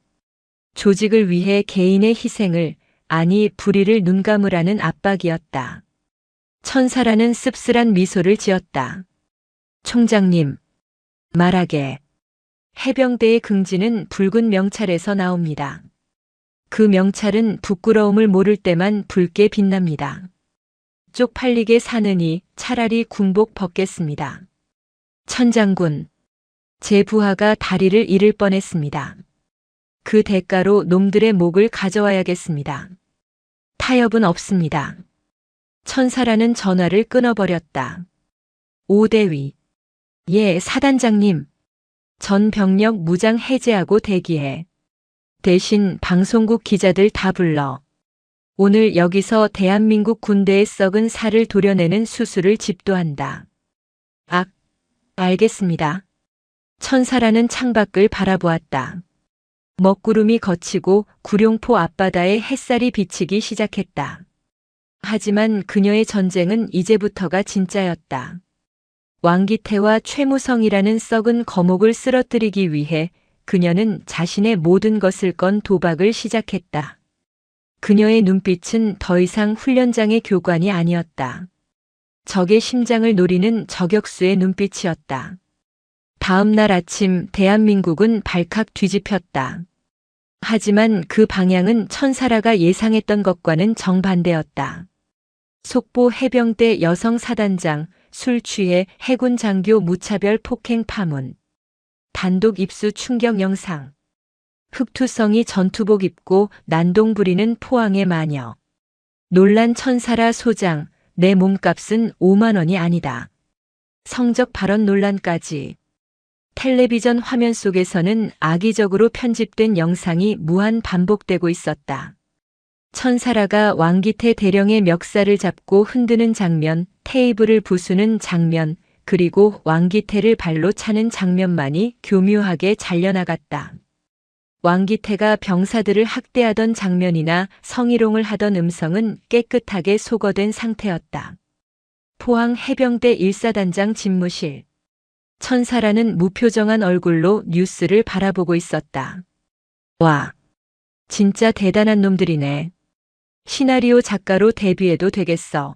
조직을 위해 개인의 희생을 아니 불의를 눈감으라는 압박이었다. 천사라는 씁쓸한 미소를 지었다. 총장님, 말하게. 해병대의 긍지는 붉은 명찰에서 나옵니다. 그 명찰은 부끄러움을 모를 때만 붉게 빛납니다. 쪽팔리게 사느니 차라리 군복 벗겠습니다. 천장군, 제 부하가 다리를 잃을 뻔했습니다. 그 대가로 놈들의 목을 가져와야겠습니다. 타협은 없습니다. 천사라는 전화를 끊어버렸다. 오대위. 예, 사단장님. 전 병력 무장 해제하고 대기해. 대신 방송국 기자들 다 불러. 오늘 여기서 대한민국 군대의 썩은 살을 도려내는 수술을 집도한다. 알겠습니다. 천사라는 창밖을 바라보았다. 먹구름이 걷히고 구룡포 앞바다에 햇살이 비치기 시작했다. 하지만 그녀의 전쟁은 이제부터가 진짜였다. 왕기태와 최무성이라는 썩은 거목을 쓰러뜨리기 위해 그녀는 자신의 모든 것을 건 도박을 시작했다. 그녀의 눈빛은 더 이상 훈련장의 교관이 아니었다. 적의 심장을 노리는 저격수의 눈빛이었다. 다음 날 아침 대한민국은 발칵 뒤집혔다. 하지만 그 방향은 천사라가 예상했던 것과는 정반대였다. 속보 해병대 여성 사단장, 술 취해 해군 장교 무차별 폭행 파문. 단독 입수 충격 영상. 흑투성이 전투복 입고 난동 부리는 포항의 마녀. 놀란 천사라 소장, 내 몸값은 5만 원이 아니다. 성적 발언 논란까지. 텔레비전 화면 속에서는 악의적으로 편집된 영상이 무한 반복되고 있었다. 천사라가 왕기태 대령의 멱살을 잡고 흔드는 장면, 테이블을 부수는 장면, 그리고 왕기태를 발로 차는 장면만이 교묘하게 잘려나갔다. 왕기태가 병사들을 학대하던 장면이나 성희롱을 하던 음성은 깨끗하게 소거된 상태였다. 포항 해병대 1사단장 집무실. 천사라는 무표정한 얼굴로 뉴스를 바라보고 있었다. 와, 진짜 대단한 놈들이네. 시나리오 작가로 데뷔해도 되겠어.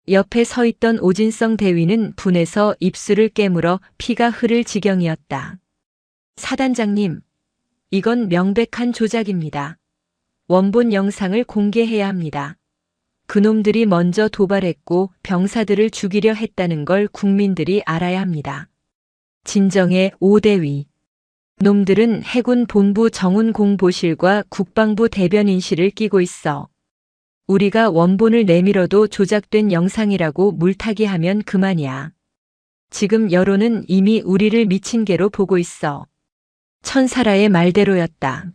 옆에 서 있던 오진성 대위는 분해서 입술을 깨물어 피가 흐를 지경이었다. 사단장님, 이건 명백한 조작입니다. 원본 영상을 공개해야 합니다. 그놈들이 먼저 도발했고 병사들을 죽이려 했다는 걸 국민들이 알아야 합니다. 진정의 오대위. 놈들은 해군 본부 정훈공보실과 국방부 대변인실을 끼고 있어. 우리가 원본을 내밀어도 조작된 영상이라고 물타기하면 그만이야. 지금 여론은 이미 우리를 미친 개로 보고 있어. 천사라의 말대로였다.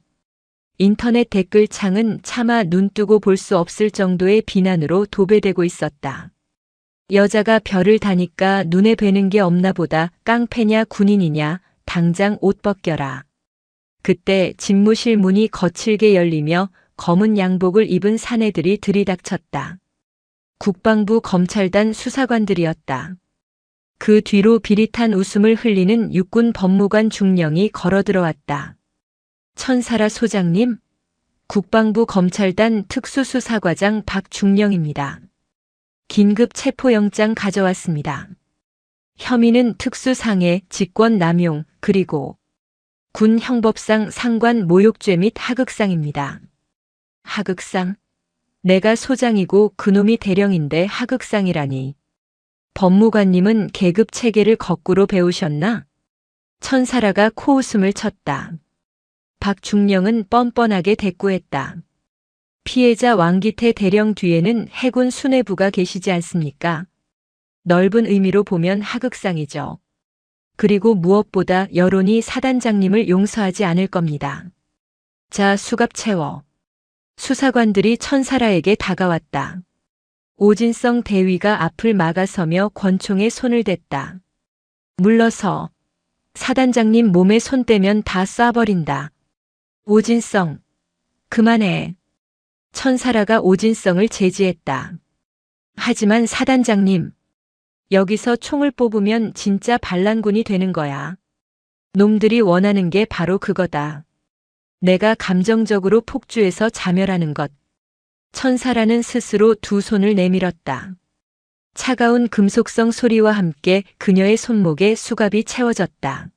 인터넷 댓글창은 차마 눈뜨고 볼 수 없을 정도의 비난으로 도배되고 있었다. 여자가 별을 다니까 눈에 뵈는 게 없나 보다. 깡패냐 군인이냐 당장 옷 벗겨라. 그때 집무실 문이 거칠게 열리며 검은 양복을 입은 사내들이 들이닥쳤다. 국방부 검찰단 수사관들이었다. 그 뒤로 비릿한 웃음을 흘리는 육군 법무관 중령이 걸어들어왔다. 천사라 소장님, 국방부 검찰단 특수수사과장 박중령입니다. 긴급 체포영장 가져왔습니다. 혐의는 특수상해, 직권남용, 그리고 군 형법상 상관 모욕죄 및 하극상입니다. 하극상? 내가 소장이고 그놈이 대령인데 하극상이라니. 법무관님은 계급 체계를 거꾸로 배우셨나? 천사라가 코웃음을 쳤다. 박중령은 뻔뻔하게 대꾸했다. 피해자 왕기태 대령 뒤에는 해군 수뇌부가 계시지 않습니까? 넓은 의미로 보면 하극상이죠. 그리고 무엇보다 여론이 사단장님을 용서하지 않을 겁니다. 자, 수갑 채워. 수사관들이 천사라에게 다가왔다. 오진성 대위가 앞을 막아서며 권총에 손을 댔다. 물러서. 사단장님 몸에 손 떼면 다 쏴버린다. 오진성. 그만해. 천사라가 오진성을 제지했다. 하지만 사단장님. 여기서 총을 뽑으면 진짜 반란군이 되는 거야. 놈들이 원하는 게 바로 그거다. 내가 감정적으로 폭주해서 자멸하는 것. 천사라는 스스로 두 손을 내밀었다. 차가운 금속성 소리와 함께 그녀의 손목에 수갑이 채워졌다.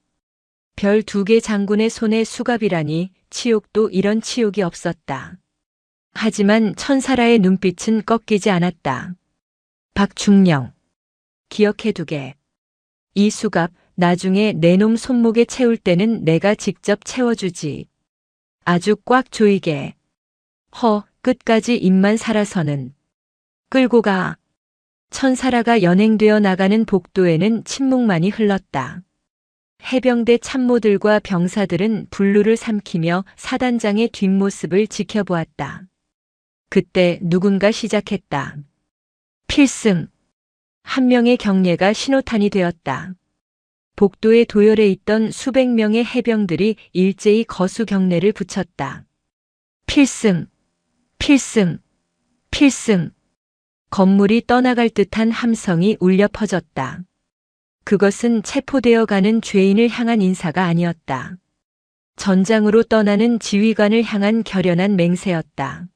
별 2개 장군의 손에 수갑이라니 치욕도 이런 치욕이 없었다. 하지만 천사라의 눈빛은 꺾이지 않았다. 박중령. 기억해두게. 이 수갑 나중에 내 놈 손목에 채울 때는 내가 직접 채워주지. 아주 꽉 조이게. 끝까지 입만 살아서는. 끌고 가. 천사라가 연행되어 나가는 복도에는 침묵만이 흘렀다. 해병대 참모들과 병사들은 분루를 삼키며 사단장의 뒷모습을 지켜보았다. 그때 누군가 시작했다. 필승. 한 명의 경례가 신호탄이 되었다. 복도에 도열해 있던 수백 명의 해병들이 일제히 거수 경례를 붙였다. 필승. 필승. 필승. 건물이 떠나갈 듯한 함성이 울려 퍼졌다. 그것은 체포되어 가는 죄인을 향한 인사가 아니었다. 전장으로 떠나는 지휘관을 향한 결연한 맹세였다.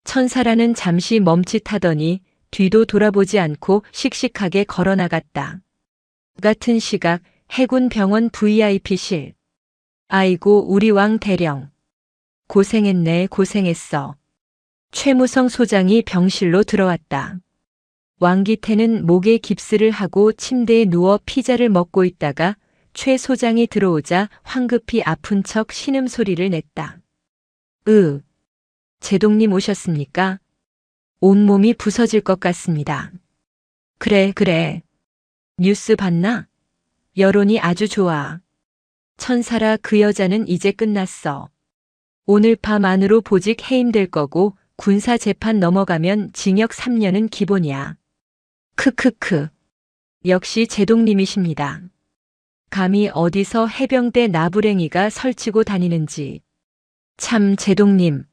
천사라는 잠시 멈칫하더니 뒤도 돌아보지 않고 씩씩하게 걸어나갔다. 같은 시각 해군 병원 VIP실. 아이고 우리 왕 대령. 고생했네 고생했어. 최무성 소장이 병실로 들어왔다. 왕기태는 목에 깁스를 하고 침대에 누워 피자를 먹고 있다가 최 소장이 들어오자 황급히 아픈 척 신음소리를 냈다. 제동님 오셨습니까? 온몸이 부서질 것 같습니다. 그래. 뉴스 봤나? 여론이 아주 좋아. 천사라 그 여자는 이제 끝났어. 오늘 밤 안으로 보직 해임될 거고 군사재판 넘어가면 징역 3년은 기본이야. 크크크. 역시 제동님이십니다. 감히 어디서 해병대 나부랭이가 설치고 다니는지. 참 제동님.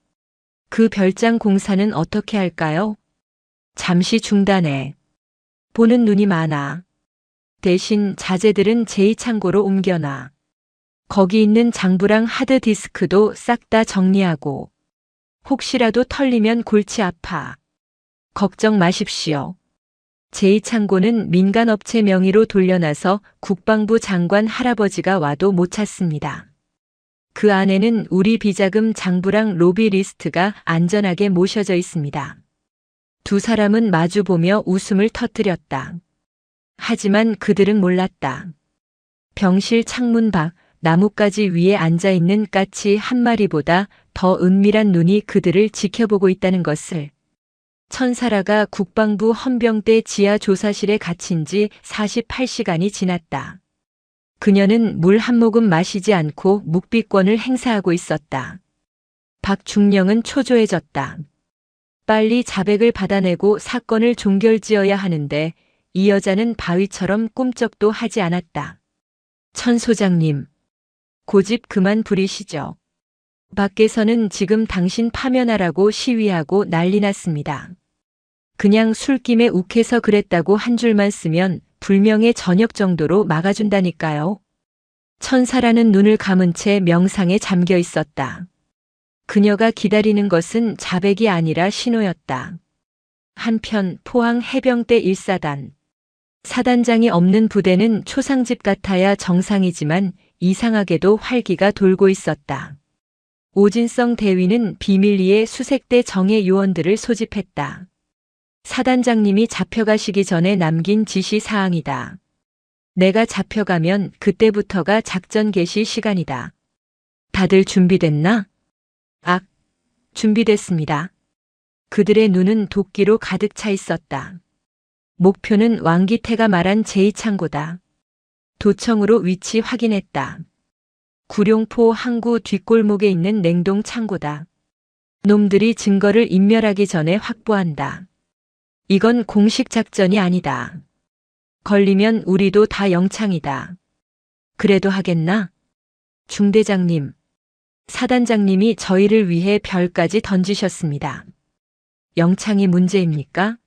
그 별장 공사는 어떻게 할까요? 잠시 중단해. 보는 눈이 많아. 대신 자재들은 제2창고로 옮겨놔. 거기 있는 장부랑 하드디스크도 싹 다 정리하고. 혹시라도 털리면 골치 아파. 걱정 마십시오. 제2창고는 민간업체 명의로 돌려놔서 국방부 장관 할아버지가 와도 못 찾습니다. 그 안에는 우리 비자금 장부랑 로비 리스트가 안전하게 모셔져 있습니다. 두 사람은 마주보며 웃음을 터뜨렸다. 하지만 그들은 몰랐다. 병실 창문 밖 나뭇가지 위에 앉아있는 까치 한 마리보다 더 은밀한 눈이 그들을 지켜보고 있다는 것을. 천사라가 국방부 헌병대 지하 조사실에 갇힌 지 48시간이 지났다. 그녀는 물 한 모금 마시지 않고 묵비권을 행사하고 있었다. 박중령은 초조해졌다. 빨리 자백을 받아내고 사건을 종결지어야 하는데 이 여자는 바위처럼 꿈쩍도 하지 않았다. 천 소장님, 고집 그만 부리시죠. 밖에서는 지금 당신 파면하라고 시위하고 난리 났습니다. 그냥 술김에 욱해서 그랬다고 한 줄만 쓰면 불명예 저녁 정도로 막아준다니까요. 천사라는 눈을 감은 채 명상에 잠겨 있었다. 그녀가 기다리는 것은 자백이 아니라 신호였다. 한편 포항 해병대 1사단. 사단장이 없는 부대는 초상집 같아야 정상이지만 이상하게도 활기가 돌고 있었다. 오진성 대위는 비밀리에 수색대 정예 요원들을 소집했다. 사단장님이 잡혀가시기 전에 남긴 지시 사항이다. 내가 잡혀가면 그때부터가 작전 개시 시간이다. 다들 준비됐나? 준비됐습니다. 그들의 눈은 도끼로 가득 차 있었다. 목표는 왕기태가 말한 제2창고다. 도청으로 위치 확인했다. 구룡포 항구 뒷골목에 있는 냉동 창고다. 놈들이 증거를 인멸하기 전에 확보한다. 이건 공식 작전이 아니다. 걸리면 우리도 다 영창이다. 그래도 하겠나? 중대장님, 사단장님이 저희를 위해 별까지 던지셨습니다. 영창이 문제입니까?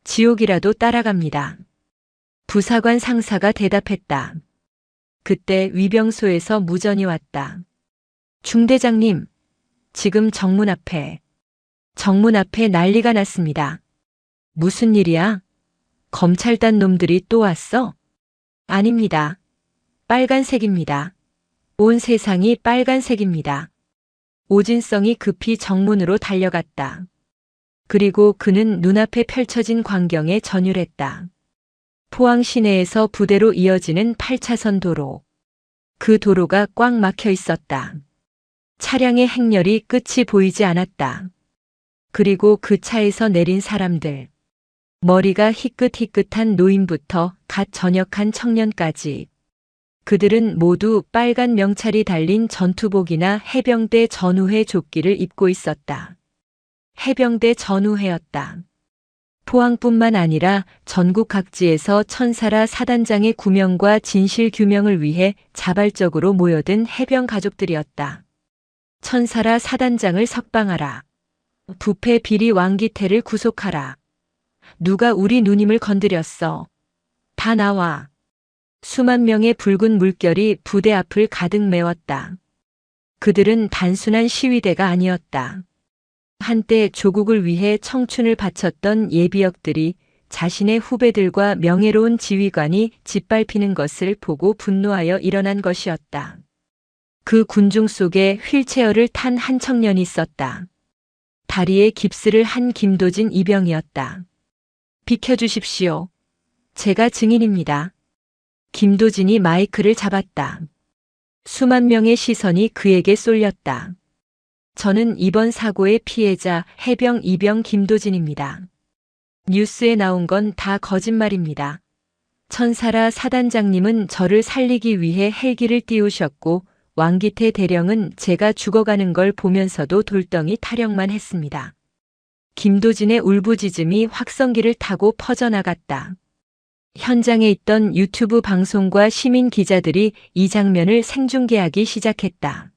지옥이라도 따라갑니다. 부사관 상사가 대답했다. 그때 위병소에서 무전이 왔다. 중대장님, 지금 정문 앞에 난리가 났습니다. 무슨 일이야? 검찰단 놈들이 또 왔어? 아닙니다. 빨간색입니다. 온 세상이 빨간색입니다. 오진성이 급히 정문으로 달려갔다. 그리고 그는 눈앞에 펼쳐진 광경에 전율했다. 포항 시내에서 부대로 이어지는 8차선 도로. 그 도로가 꽉 막혀 있었다. 차량의 행렬이 끝이 보이지 않았다. 그리고 그 차에서 내린 사람들. 머리가 희끗희끗한 노인부터 갓 전역한 청년까지. 그들은 모두 빨간 명찰이 달린 전투복이나 해병대 전우회 조끼를 입고 있었다. 해병대 전우회였다. 포항뿐만 아니라 전국 각지에서 천사라 사단장의 구명과 진실 규명을 위해 자발적으로 모여든 해병 가족들이었다. 천사라 사단장을 석방하라. 부패 비리 왕기태를 구속하라. 누가 우리 누님을 건드렸어. 다 나와. 수만 명의 붉은 물결이 부대 앞을 가득 메웠다. 그들은 단순한 시위대가 아니었다. 한때 조국을 위해 청춘을 바쳤던 예비역들이 자신의 후배들과 명예로운 지휘관이 짓밟히는 것을 보고 분노하여 일어난 것이었다. 그 군중 속에 휠체어를 탄 한 청년이 있었다. 다리에 깁스를 한 김도진 이병이었다. 비켜주십시오. 제가 증인입니다. 김도진이 마이크를 잡았다. 수만 명의 시선이 그에게 쏠렸다. 저는 이번 사고의 피해자 해병 이병 김도진입니다. 뉴스에 나온 건 다 거짓말입니다. 천사라 사단장님은 저를 살리기 위해 헬기를 띄우셨고 왕기태 대령은 제가 죽어가는 걸 보면서도 돌덩이 타령만 했습니다. 김도진의 울부짖음이 확성기를 타고 퍼져나갔다. 현장에 있던 유튜브 방송과 시민 기자들이 이 장면을 생중계하기 시작했다.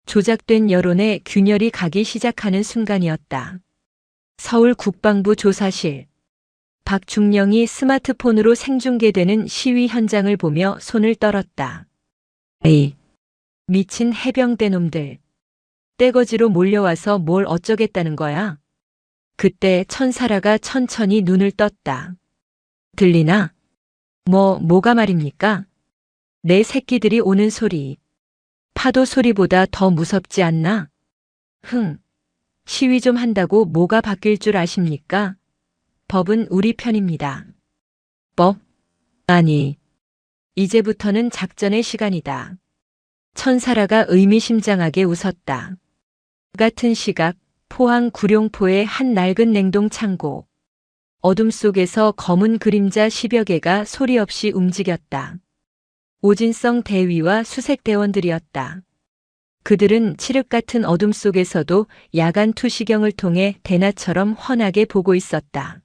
조작된 여론에 균열이 가기 시작하는 순간이었다. 서울 국방부 조사실. 박중령이 스마트폰으로 생중계되는 시위 현장을 보며 손을 떨었다. 에이, 미친 해병대 놈들. 떼거지로 몰려와서 뭘 어쩌겠다는 거야? 그때 천사라가 천천히 눈을 떴다. 들리나? 뭐가 말입니까? 내 새끼들이 오는 소리. 파도 소리보다 더 무섭지 않나? 시위 좀 한다고 뭐가 바뀔 줄 아십니까? 법은 우리 편입니다. 법? 아니. 이제부터는 작전의 시간이다. 천사라가 의미심장하게 웃었다. 같은 시각 포항 구룡포의 한 낡은 냉동 창고. 어둠 속에서 검은 그림자 10여 개가 소리 없이 움직였다. 오진성 대위와 수색대원들이었다. 그들은 칠흑 같은 어둠 속에서도 야간 투시경을 통해 대낮처럼 훤하게 보고 있었다.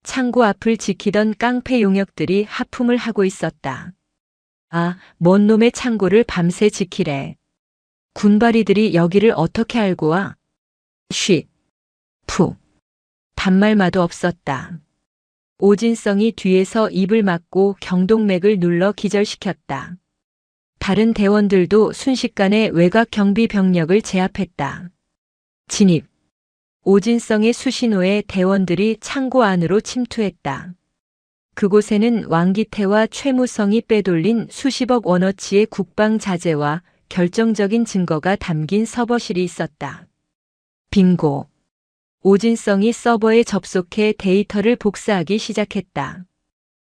창고 앞을 지키던 깡패 용역들이 하품을 하고 있었다. 아, 뭔 놈의 창고를 밤새 지키래. 군바리들이 여기를 어떻게 알고 와? 쉿. 푸. 반말마도 없었다. 오진성이 뒤에서 입을 막고 경동맥을 눌러 기절시켰다. 다른 대원들도 순식간에 외곽 경비 병력을 제압했다. 진입. 오진성의 수신호에 대원들이 창고 안으로 침투했다. 그곳에는 왕기태와 최무성이 빼돌린 수십억 원어치의 국방 자재와 결정적인 증거가 담긴 서버실이 있었다. 빙고. 오진성이 서버에 접속해 데이터를 복사하기 시작했다.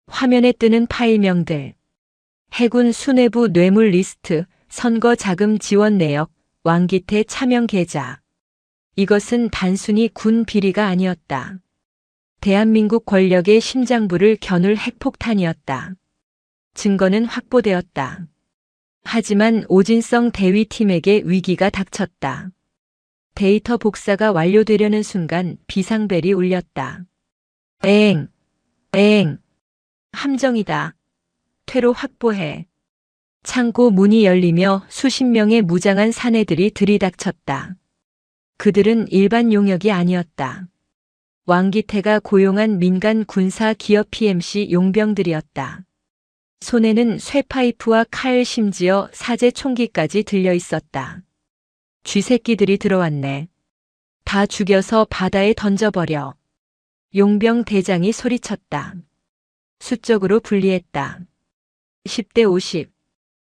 화면에 뜨는 파일명들. 해군 수뇌부 뇌물 리스트, 선거 자금 지원 내역, 왕기태 차명 계좌. 이것은 단순히 군 비리가 아니었다. 대한민국 권력의 심장부를 겨눌 핵폭탄이었다. 증거는 확보되었다. 하지만 오진성 대위팀에게 위기가 닥쳤다. 데이터 복사가 완료되려는 순간 비상벨이 울렸다. 에엥, 에엥, 함정이다. 퇴로 확보해. 창고 문이 열리며 수십 명의 무장한 사내들이 들이닥쳤다. 그들은 일반 용역이 아니었다. 왕기태가 고용한 민간 군사 기업 PMC 용병들이었다. 손에는 쇠파이프와 칼, 심지어 사제 총기까지 들려 있었다. 쥐새끼들이 들어왔네. 다 죽여서 바다에 던져버려. 용병 대장이 소리쳤다. 수적으로 분리했다. 10대 50.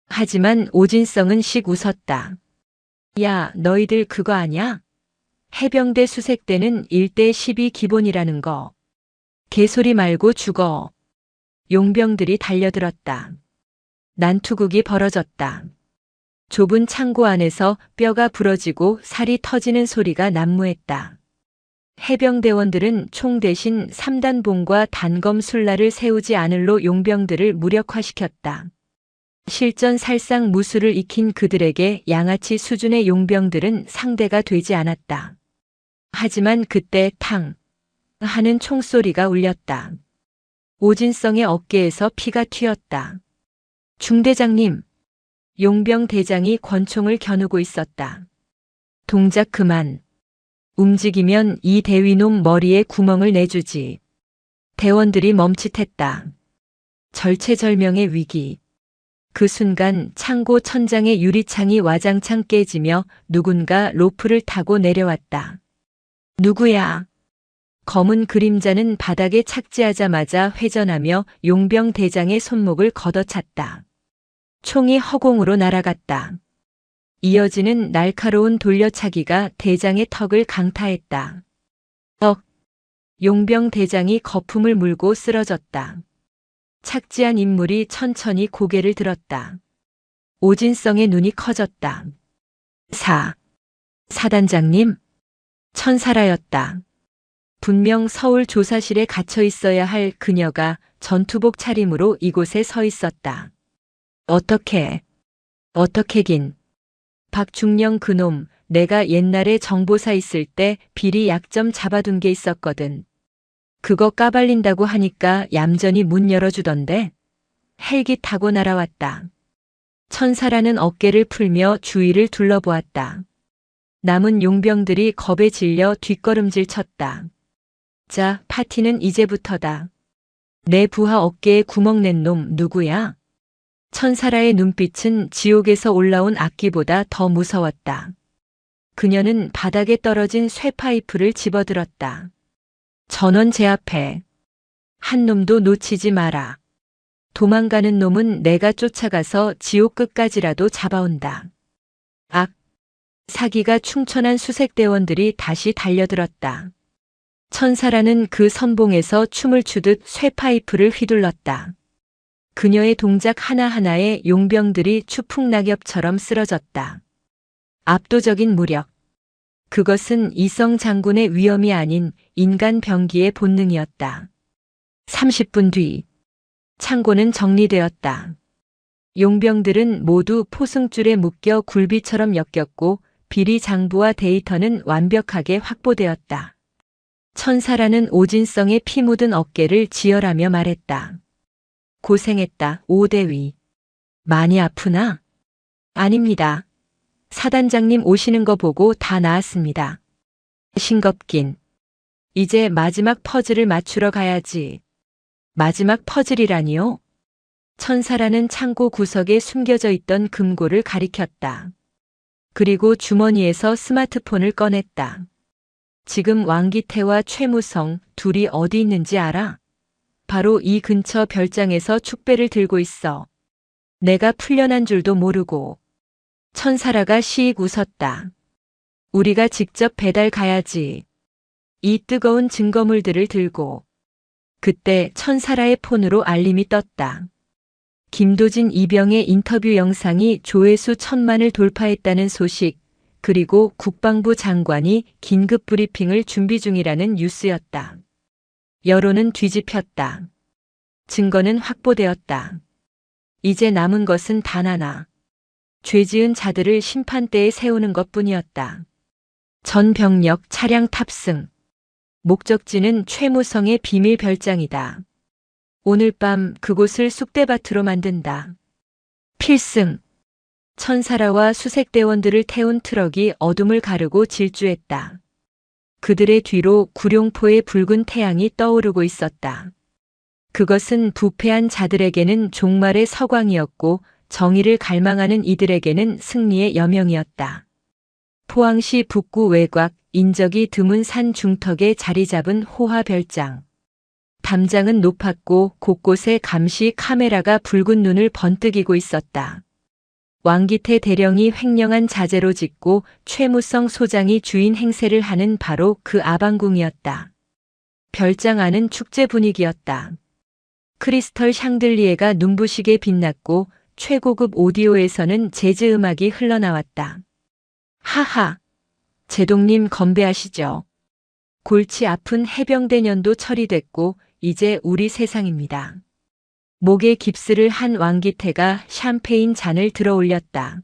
하지만 오진성은 씩 웃었다. 야, 너희들 그거 아냐? 해병대 수색대는 1대 12 기본이라는 거. 개소리 말고 죽어. 용병들이 달려들었다. 난투극이 벌어졌다. 좁은 창고 안에서 뼈가 부러지고 살이 터지는 소리가 난무했다. 해병대원들은 총 대신 3단봉과 단검 술라를 세우지 않을로 용병들을 무력화시켰다. 실전살상 무술을 익힌 그들에게 양아치 수준의 용병들은 상대가 되지 않았다. 하지만 그때 탕 하는 총소리가 울렸다. 오진성의 어깨에서 피가 튀었다. 중대장님, 용병 대장이 권총을 겨누고 있었다. 동작 그만. 움직이면 이 대위놈 머리에 구멍을 내주지. 대원들이 멈칫했다. 절체절명의 위기. 그 순간 창고 천장의 유리창이 와장창 깨지며 누군가 로프를 타고 내려왔다. 누구야? 검은 그림자는 바닥에 착지하자마자 회전하며 용병 대장의 손목을 걷어찼다. 총이 허공으로 날아갔다. 이어지는 날카로운 돌려차기가 대장의 턱을 강타했다. 용병 대장이 거품을 물고 쓰러졌다. 착지한 인물이 천천히 고개를 들었다. 오진성의 눈이 커졌다. 사단장님? 천사라였다. 분명 서울 조사실에 갇혀 있어야 할 그녀가 전투복 차림으로 이곳에 서 있었다. 어떻게긴. 박중령 그놈, 내가 옛날에 정보사 있을 때 비리 약점 잡아둔 게 있었거든. 그거 까발린다고 하니까 얌전히 문 열어주던데. 헬기 타고 날아왔다. 천사라는 어깨를 풀며 주위를 둘러보았다. 남은 용병들이 겁에 질려 뒷걸음질 쳤다. 자, 파티는 이제부터다. 내 부하 어깨에 구멍 낸 놈 누구야? 천사라의 눈빛은 지옥에서 올라온 악기보다 더 무서웠다. 그녀는 바닥에 떨어진 쇠파이프를 집어들었다. 전원 제압해. 한 놈도 놓치지 마라. 도망가는 놈은 내가 쫓아가서 지옥 끝까지라도 잡아온다. 사기가 충천한 수색대원들이 다시 달려들었다. 천사라는 그 선봉에서 춤을 추듯 쇠파이프를 휘둘렀다. 그녀의 동작 하나하나에 용병들이 추풍낙엽처럼 쓰러졌다. 압도적인 무력. 그것은 이성 장군의 위험이 아닌 인간 병기의 본능이었다. 30분 뒤 창고는 정리되었다. 용병들은 모두 포승줄에 묶여 굴비처럼 엮였고 비리 장부와 데이터는 완벽하게 확보되었다. 천사라는 오진성의 피 묻은 어깨를 지혈하며 말했다. 고생했다, 오대위. 많이 아프나? 아닙니다. 사단장님 오시는 거 보고 다 나았습니다. 싱겁긴. 이제 마지막 퍼즐을 맞추러 가야지. 마지막 퍼즐이라니요? 천사라는 창고 구석에 숨겨져 있던 금고를 가리켰다. 그리고 주머니에서 스마트폰을 꺼냈다. 지금 왕기태와 최무성 둘이 어디 있는지 알아? 바로 이 근처 별장에서 축배를 들고 있어. 내가 풀려난 줄도 모르고. 천사라가 시익 웃었다. 우리가 직접 배달 가야지. 이 뜨거운 증거물들을 들고. 그때 천사라의 폰으로 알림이 떴다. 김도진 이병의 인터뷰 영상이 조회수 1,000만을 돌파했다는 소식, 그리고 국방부 장관이 긴급 브리핑을 준비 중이라는 뉴스였다. 여론은 뒤집혔다. 증거는 확보되었다. 이제 남은 것은 단 하나. 죄 지은 자들을 심판대에 세우는 것뿐이었다. 전 병력 차량 탑승. 목적지는 최무성의 비밀 별장이다. 오늘 밤 그곳을 쑥대밭으로 만든다. 필승. 천사라와 수색대원들을 태운 트럭이 어둠을 가르고 질주했다. 그들의 뒤로 구룡포의 붉은 태양이 떠오르고 있었다. 그것은 부패한 자들에게는 종말의 서광이었고 정의를 갈망하는 이들에게는 승리의 여명이었다. 포항시 북구 외곽 인적이 드문 산 중턱에 자리 잡은 호화별장. 담장은 높았고 곳곳에 감시 카메라가 붉은 눈을 번뜩이고 있었다. 왕기태 대령이 횡령한 자재로 짓고 최무성 소장이 주인 행세를 하는 바로 그 아방궁이었다. 별장 안은 축제 분위기였다. 크리스털 샹들리에가 눈부시게 빛났고 최고급 오디오에서는 재즈 음악이 흘러나왔다. 하하, 제동님 건배하시죠. 골치 아픈 해병대년도 처리됐고 이제 우리 세상입니다. 목에 깁스를 한 왕기태가 샴페인 잔을 들어 올렸다.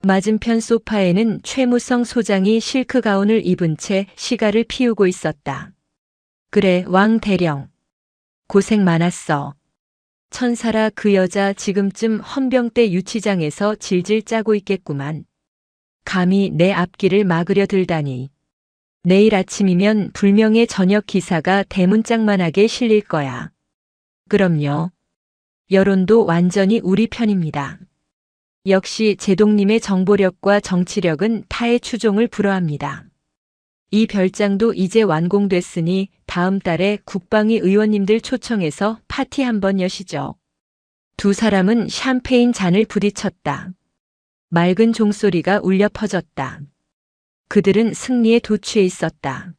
맞은편 소파에는 최무성 소장이 실크 가운을 입은 채 시가를 피우고 있었다. 그래, 왕 대령. 고생 많았어. 천사라 그 여자 지금쯤 헌병대 유치장에서 질질 짜고 있겠구만. 감히 내 앞길을 막으려 들다니. 내일 아침이면 불명예 저녁 기사가 대문짝만하게 실릴 거야. 그럼요. 여론도 완전히 우리 편입니다. 역시 제동님의 정보력과 정치력은 타의 추종을 불허합니다. 이 별장도 이제 완공됐으니 다음 달에 국방위 의원님들 초청해서 파티 한번 여시죠. 두 사람은 샴페인 잔을 부딪혔다. 맑은 종소리가 울려 퍼졌다. 그들은 승리에 도취해 있었다.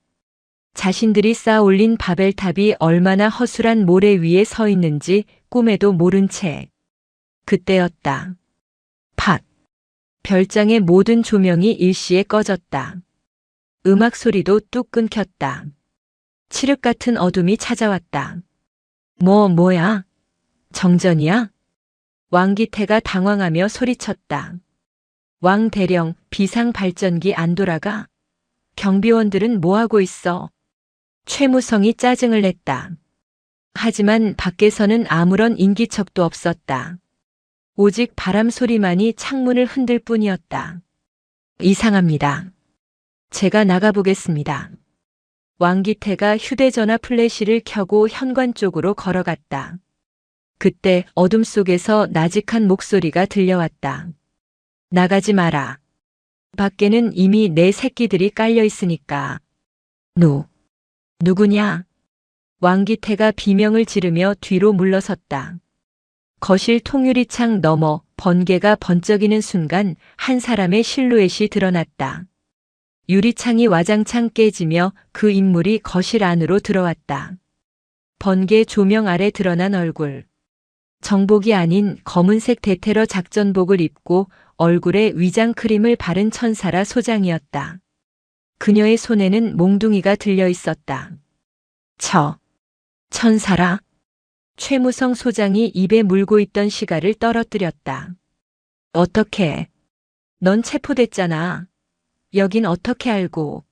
자신들이 쌓아 올린 바벨탑이 얼마나 허술한 모래 위에 서 있는지 꿈에도 모른 채. 그때였다. 팟. 별장의 모든 조명이 일시에 꺼졌다. 음악 소리도 뚝 끊겼다. 칠흑 같은 어둠이 찾아왔다. 뭐야? 정전이야? 왕기태가 당황하며 소리쳤다. 왕 대령, 비상 발전기 안 돌아가? 경비원들은 뭐하고 있어? 최무성이 짜증을 냈다. 하지만 밖에서는 아무런 인기척도 없었다. 오직 바람 소리만이 창문을 흔들 뿐이었다. 이상합니다. 제가 나가보겠습니다. 왕기태가 휴대전화 플래시를 켜고 현관 쪽으로 걸어갔다. 그때 어둠 속에서 나직한 목소리가 들려왔다. 나가지 마라. 밖에는 이미 내 새끼들이 깔려 있으니까. 누구냐? 왕기태가 비명을 지르며 뒤로 물러섰다. 거실 통유리창 너머 번개가 번쩍이는 순간 한 사람의 실루엣이 드러났다. 유리창이 와장창 깨지며 그 인물이 거실 안으로 들어왔다. 번개 조명 아래 드러난 얼굴. 정복이 아닌 검은색 대테러 작전복을 입고 얼굴에 위장 크림을 바른 천사라 소장이었다. 그녀의 손에는 몽둥이가 들려 있었다. 천사라. 최무성 소장이 입에 물고 있던 시가를 떨어뜨렸다. 어떻게? 넌 체포됐잖아. 여긴 어떻게 알고?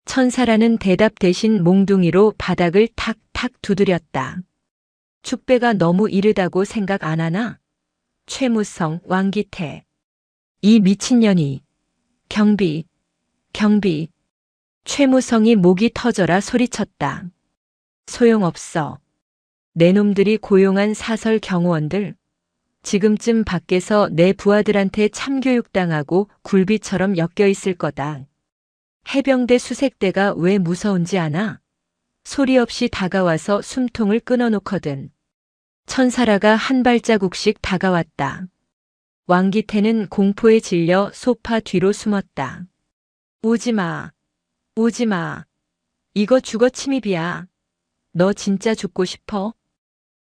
천사라는 대답 대신 몽둥이로 바닥을 탁탁 두드렸다. 축배가 너무 이르다고 생각 안 하나? 최무성, 왕기태. 이 미친년이. 경비. 최무성이 목이 터져라 소리쳤다. 소용없어. 내 놈들이 고용한 사설 경호원들. 지금쯤 밖에서 내 부하들한테 참교육당하고 굴비처럼 엮여 있을 거다. 해병대 수색대가 왜 무서운지 아나? 소리 없이 다가와서 숨통을 끊어놓거든. 천사라가 한 발자국씩 다가왔다. 왕기태는 공포에 질려 소파 뒤로 숨었다. 오지마. 오지마. 이거 주거 침입이야. 너 진짜 죽고 싶어?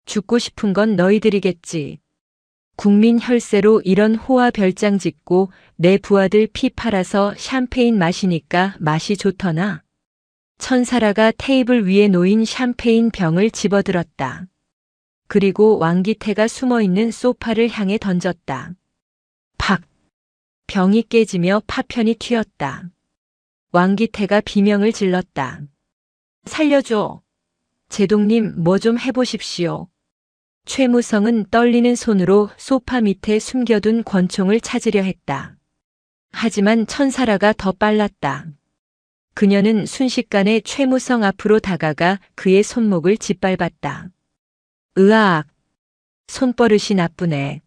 죽고 싶은 건 너희들이겠지. 국민 혈세로 이런 호화 별장 짓고 내 부하들 피 팔아서 샴페인 마시니까 맛이 좋더나. 천사라가 테이블 위에 놓인 샴페인 병을 집어들었다. 그리고 왕기태가 숨어있는 소파를 향해 던졌다. 팍! 병이 깨지며 파편이 튀었다. 왕기태가 비명을 질렀다. 살려줘. 제동님 뭐 좀 해보십시오. 최무성은 떨리는 손으로 소파 밑에 숨겨둔 권총을 찾으려 했다. 하지만 천사라가 더 빨랐다. 그녀는 순식간에 최무성 앞으로 다가가 그의 손목을 짓밟았다. 으악! 손버릇이 나쁘네.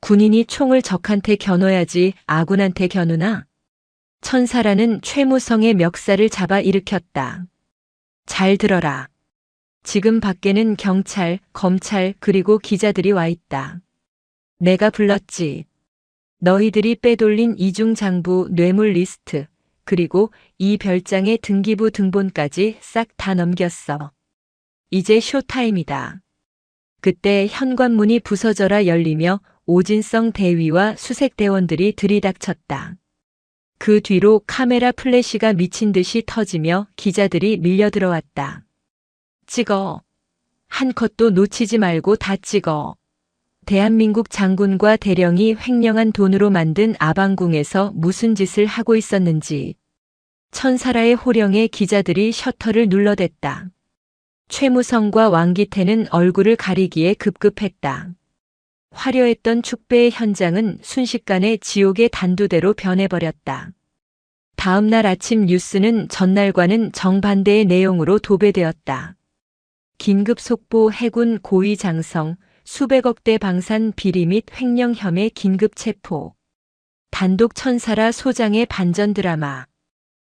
군인이 총을 적한테 겨눠야지 아군한테 겨누나? 천사라는 최무성의 멱살을 잡아 일으켰다. 잘 들어라. 지금 밖에는 경찰, 검찰 그리고 기자들이 와 있다. 내가 불렀지. 너희들이 빼돌린 이중장부 뇌물 리스트, 그리고 이 별장의 등기부 등본까지 싹 다 넘겼어. 이제 쇼타임이다. 그때 현관문이 부서져라 열리며 오진성 대위와 수색대원들이 들이닥쳤다. 그 뒤로 카메라 플래시가 미친 듯이 터지며 기자들이 밀려 들어왔다. 찍어. 한 컷도 놓치지 말고 다 찍어. 대한민국 장군과 대령이 횡령한 돈으로 만든 아방궁에서 무슨 짓을 하고 있었는지. 천사라의 호령에 기자들이 셔터를 눌러댔다. 최무성과 왕기태는 얼굴을 가리기에 급급했다. 화려했던 축배의 현장은 순식간에 지옥의 단두대로 변해버렸다. 다음 날 아침 뉴스는 전날과는 정반대의 내용으로 도배되었다. 긴급 속보 해군 고위 장성, 수백억 대 방산 비리 및 횡령 혐의 긴급 체포. 단독 천사라 소장의 반전 드라마.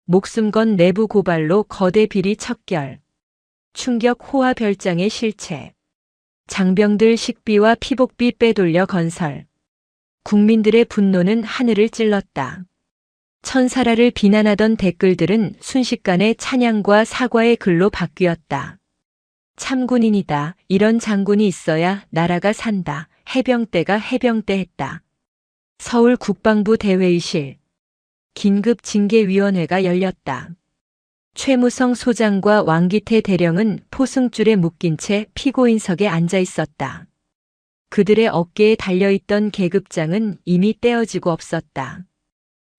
목숨 건 내부 고발로 거대 비리 척결. 충격 호화 별장의 실체. 장병들 식비와 피복비 빼돌려 건설. 국민들의 분노는 하늘을 찔렀다. 천사라를 비난하던 댓글들은 순식간에 찬양과 사과의 글로 바뀌었다. 참군인이다. 이런 장군이 있어야 나라가 산다. 해병대가 해병대 했다. 서울 국방부 대회의실. 긴급 징계위원회가 열렸다. 최무성 소장과 왕기태 대령은 포승줄에 묶인 채 피고인석에 앉아 있었다. 그들의 어깨에 달려있던 계급장은 이미 떼어지고 없었다.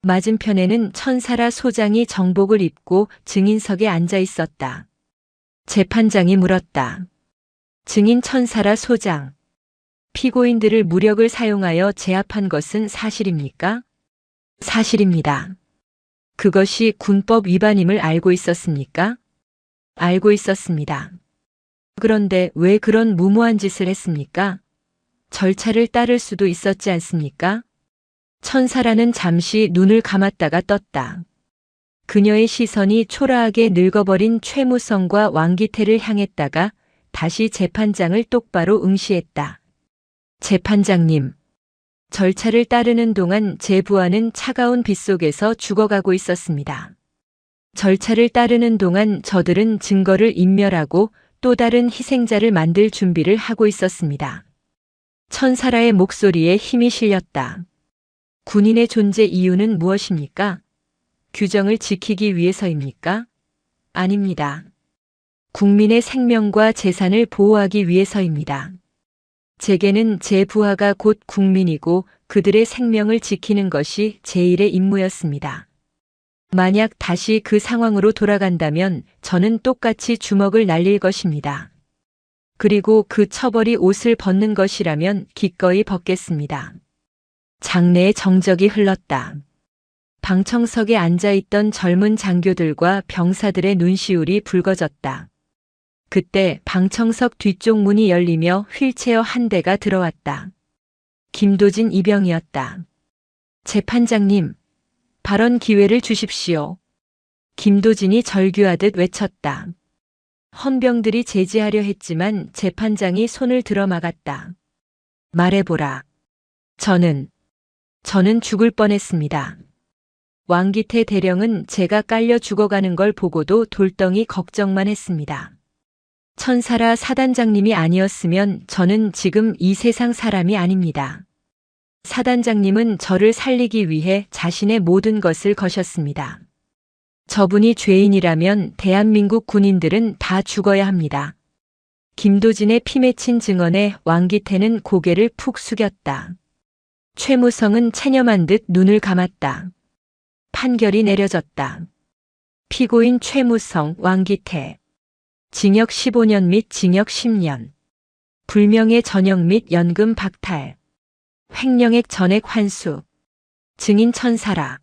맞은편에는 천사라 소장이 정복을 입고 증인석에 앉아 있었다. 재판장이 물었다. 증인 천사라 소장. 피고인들을 무력을 사용하여 제압한 것은 사실입니까? 사실입니다. 그것이 군법 위반임을 알고 있었습니까? 알고 있었습니다. 그런데 왜 그런 무모한 짓을 했습니까? 절차를 따를 수도 있었지 않습니까? 천사라는 잠시 눈을 감았다가 떴다. 그녀의 시선이 초라하게 늙어버린 최무성과 왕기태를 향했다가 다시 재판장을 똑바로 응시했다. 재판장님, 절차를 따르는 동안 제 부하는 차가운 빗속에서 죽어가고 있었습니다. 절차를 따르는 동안 저들은 증거를 인멸하고 또 다른 희생자를 만들 준비를 하고 있었습니다. 천사라의 목소리에 힘이 실렸다. 군인의 존재 이유는 무엇입니까? 규정을 지키기 위해서입니까? 아닙니다. 국민의 생명과 재산을 보호하기 위해서입니다. 제게는 제 부하가 곧 국민이고 그들의 생명을 지키는 것이 제1의 임무였습니다. 만약 다시 그 상황으로 돌아간다면 저는 똑같이 주먹을 날릴 것입니다. 그리고 그 처벌이 옷을 벗는 것이라면 기꺼이 벗겠습니다. 장내에 정적이 흘렀다. 방청석에 앉아있던 젊은 장교들과 병사들의 눈시울이 붉어졌다. 그때 방청석 뒤쪽 문이 열리며 휠체어 한 대가 들어왔다. 김도진 이병이었다. 재판장님, 발언 기회를 주십시오. 김도진이 절규하듯 외쳤다. 헌병들이 제지하려 했지만 재판장이 손을 들어 막았다. 말해보라. 저는 죽을 뻔했습니다. 왕기태 대령은 제가 깔려 죽어가는 걸 보고도 돌덩이 걱정만 했습니다. 천사라 사단장님이 아니었으면 저는 지금 이 세상 사람이 아닙니다. 사단장님은 저를 살리기 위해 자신의 모든 것을 거셨습니다. 저분이 죄인이라면 대한민국 군인들은 다 죽어야 합니다. 김도진의 피 맺힌 증언에 왕기태는 고개를 푹 숙였다. 최무성은 체념한 듯 눈을 감았다. 판결이 내려졌다. 피고인 최무성, 왕기태. 징역 15년 및 징역 10년. 불명예 전형 및 연금 박탈. 횡령액 전액 환수. 증인 천사라.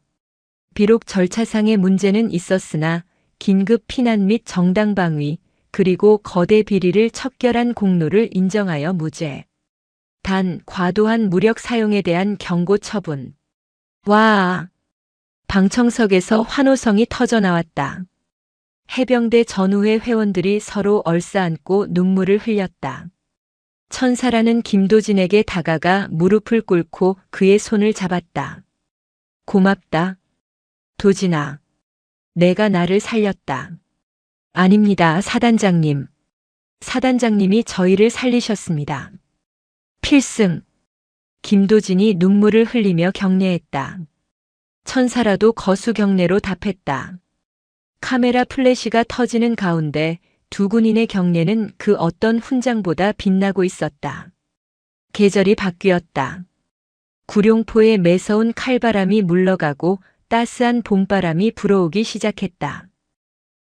비록 절차상의 문제는 있었으나 긴급 피난 및 정당방위 그리고 거대 비리를 척결한 공로를 인정하여 무죄. 단 과도한 무력 사용에 대한 경고 처분. 와! 방청석에서 환호성이 터져나왔다. 해병대 전우회 회원들이 서로 얼싸안고 눈물을 흘렸다. 천사라는 김도진에게 다가가 무릎을 꿇고 그의 손을 잡았다. 고맙다. 도진아. 내가 나를 살렸다. 아닙니다, 사단장님. 사단장님이 저희를 살리셨습니다. 필승. 김도진이 눈물을 흘리며 격려했다. 천사라도 거수 격려로 답했다. 카메라 플래시가 터지는 가운데 두 군인의 경례는 그 어떤 훈장보다 빛나고 있었다. 계절이 바뀌었다. 구룡포의 매서운 칼바람이 물러가고 따스한 봄바람이 불어오기 시작했다.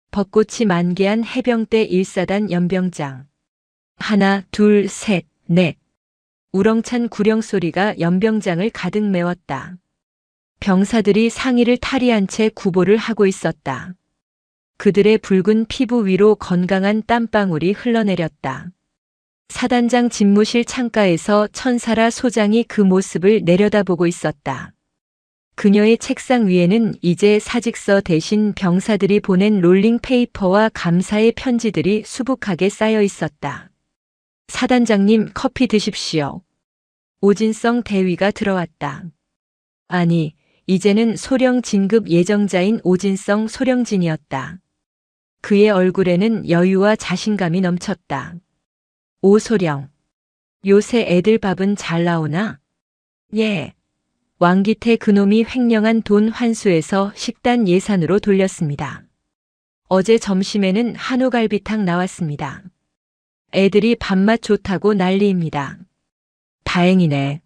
벚꽃이 만개한 해병대 1사단 연병장. 하나, 둘, 셋, 넷. 우렁찬 구령 소리가 연병장을 가득 메웠다. 병사들이 상의를 탈의한 채 구보를 하고 있었다. 그들의 붉은 피부 위로 건강한 땀방울이 흘러내렸다. 사단장 집무실 창가에서 천사라 소장이 그 모습을 내려다보고 있었다. 그녀의 책상 위에는 이제 사직서 대신 병사들이 보낸 롤링페이퍼와 감사의 편지들이 수북하게 쌓여 있었다. 사단장님, 커피 드십시오. 오진성 대위가 들어왔다. 아니, 이제는 소령 진급 예정자인 오진성 소령진이었다. 그의 얼굴에는 여유와 자신감이 넘쳤다. 오 소령. 요새 애들 밥은 잘 나오나? 예. 왕기태 그놈이 횡령한 돈 환수해서 식단 예산으로 돌렸습니다. 어제 점심에는 한우갈비탕 나왔습니다. 애들이 밥맛 좋다고 난리입니다. 다행이네.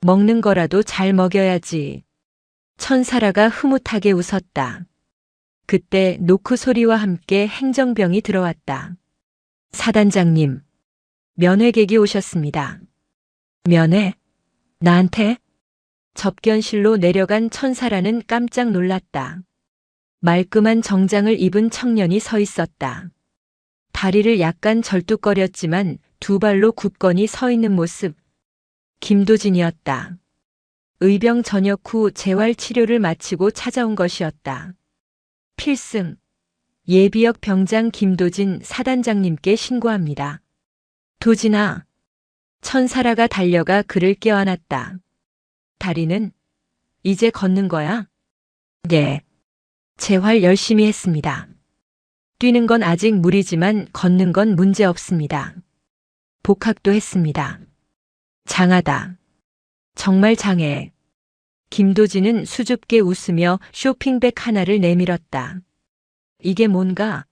먹는 거라도 잘 먹여야지. 천사라가 흐뭇하게 웃었다. 그때 노크 소리와 함께 행정병이 들어왔다. 사단장님, 면회객이 오셨습니다. 면회? 나한테? 접견실로 내려간 천사라는 깜짝 놀랐다. 말끔한 정장을 입은 청년이 서 있었다. 다리를 약간 절뚝거렸지만 두 발로 굳건히 서 있는 모습. 김도진이었다. 의병 전역 후 재활 치료를 마치고 찾아온 것이었다. 필승. 예비역 병장 김도진 사단장님께 신고합니다. 도진아. 천사라가 달려가 그를 껴안았다. 다리는? 이제 걷는 거야? 네. 재활 열심히 했습니다. 뛰는 건 아직 무리지만 걷는 건 문제 없습니다. 복학도 했습니다. 장하다. 정말 장해. 김도진은 수줍게 웃으며 쇼핑백 하나를 내밀었다. 이게 뭔가?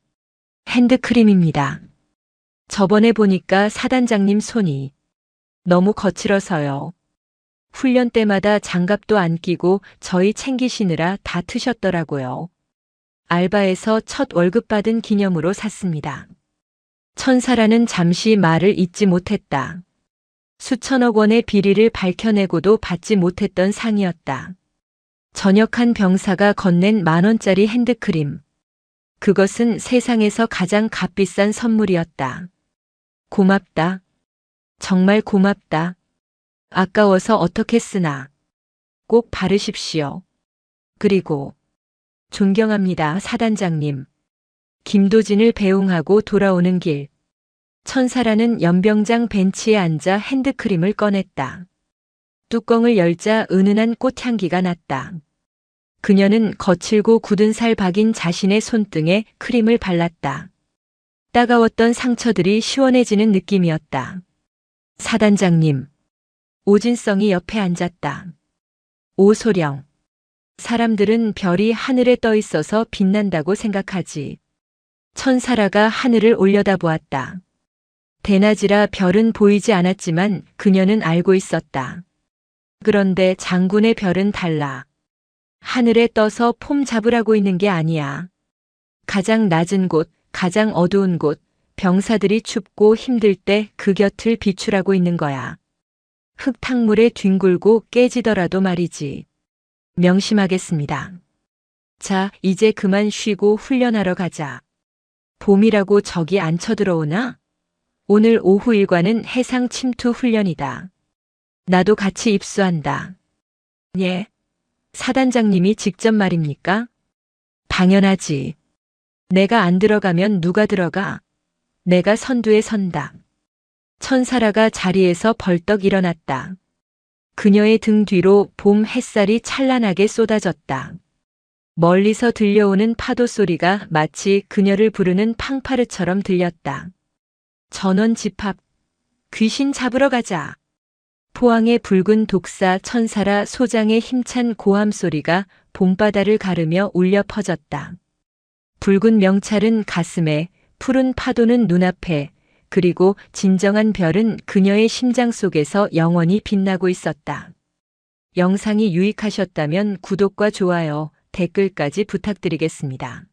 핸드크림입니다. 저번에 보니까 사단장님 손이 너무 거칠어서요. 훈련 때마다 장갑도 안 끼고 저희 챙기시느라 다 트셨더라고요. 알바에서 첫 월급 받은 기념으로 샀습니다. 천사라는 잠시 말을 잇지 못했다. 수천억 원의 비리를 밝혀내고도 받지 못했던 상이었다. 전역한 병사가 건넨 10,000원짜리 핸드크림. 그것은 세상에서 가장 값비싼 선물이었다. 고맙다. 정말 고맙다. 아까워서 어떻게 쓰나. 꼭 바르십시오. 그리고 존경합니다, 사단장님. 김도진을 배웅하고 돌아오는 길. 천사라는 연병장 벤치에 앉아 핸드크림을 꺼냈다. 뚜껑을 열자 은은한 꽃향기가 났다. 그녀는 거칠고 굳은 살 박인 자신의 손등에 크림을 발랐다. 따가웠던 상처들이 시원해지는 느낌이었다. 사단장님. 오진성이 옆에 앉았다. 오소령. 사람들은 별이 하늘에 떠 있어서 빛난다고 생각하지. 천사라가 하늘을 올려다보았다. 대낮이라 별은 보이지 않았지만 그녀는 알고 있었다. 그런데 장군의 별은 달라. 하늘에 떠서 폼 잡으라고 있는 게 아니야. 가장 낮은 곳, 가장 어두운 곳, 병사들이 춥고 힘들 때 그 곁을 비추라고 있는 거야. 흙탕물에 뒹굴고 깨지더라도 말이지. 명심하겠습니다. 자, 이제 그만 쉬고 훈련하러 가자. 봄이라고 저기 안 쳐들어오나? 오늘 오후 일과는 해상 침투 훈련이다. 나도 같이 입수한다. 예. 사단장님이 직접 말입니까? 당연하지. 내가 안 들어가면 누가 들어가? 내가 선두에 선다. 천사라가 자리에서 벌떡 일어났다. 그녀의 등 뒤로 봄 햇살이 찬란하게 쏟아졌다. 멀리서 들려오는 파도 소리가 마치 그녀를 부르는 팡파르처럼 들렸다. 전원 집합. 귀신 잡으러 가자. 포항의 붉은 독사 천사라 소장의 힘찬 고함 소리가 봄바다를 가르며 울려 퍼졌다. 붉은 명찰은 가슴에, 푸른 파도는 눈앞에, 그리고 진정한 별은 그녀의 심장 속에서 영원히 빛나고 있었다. 영상이 유익하셨다면 구독과 좋아요, 댓글까지 부탁드리겠습니다.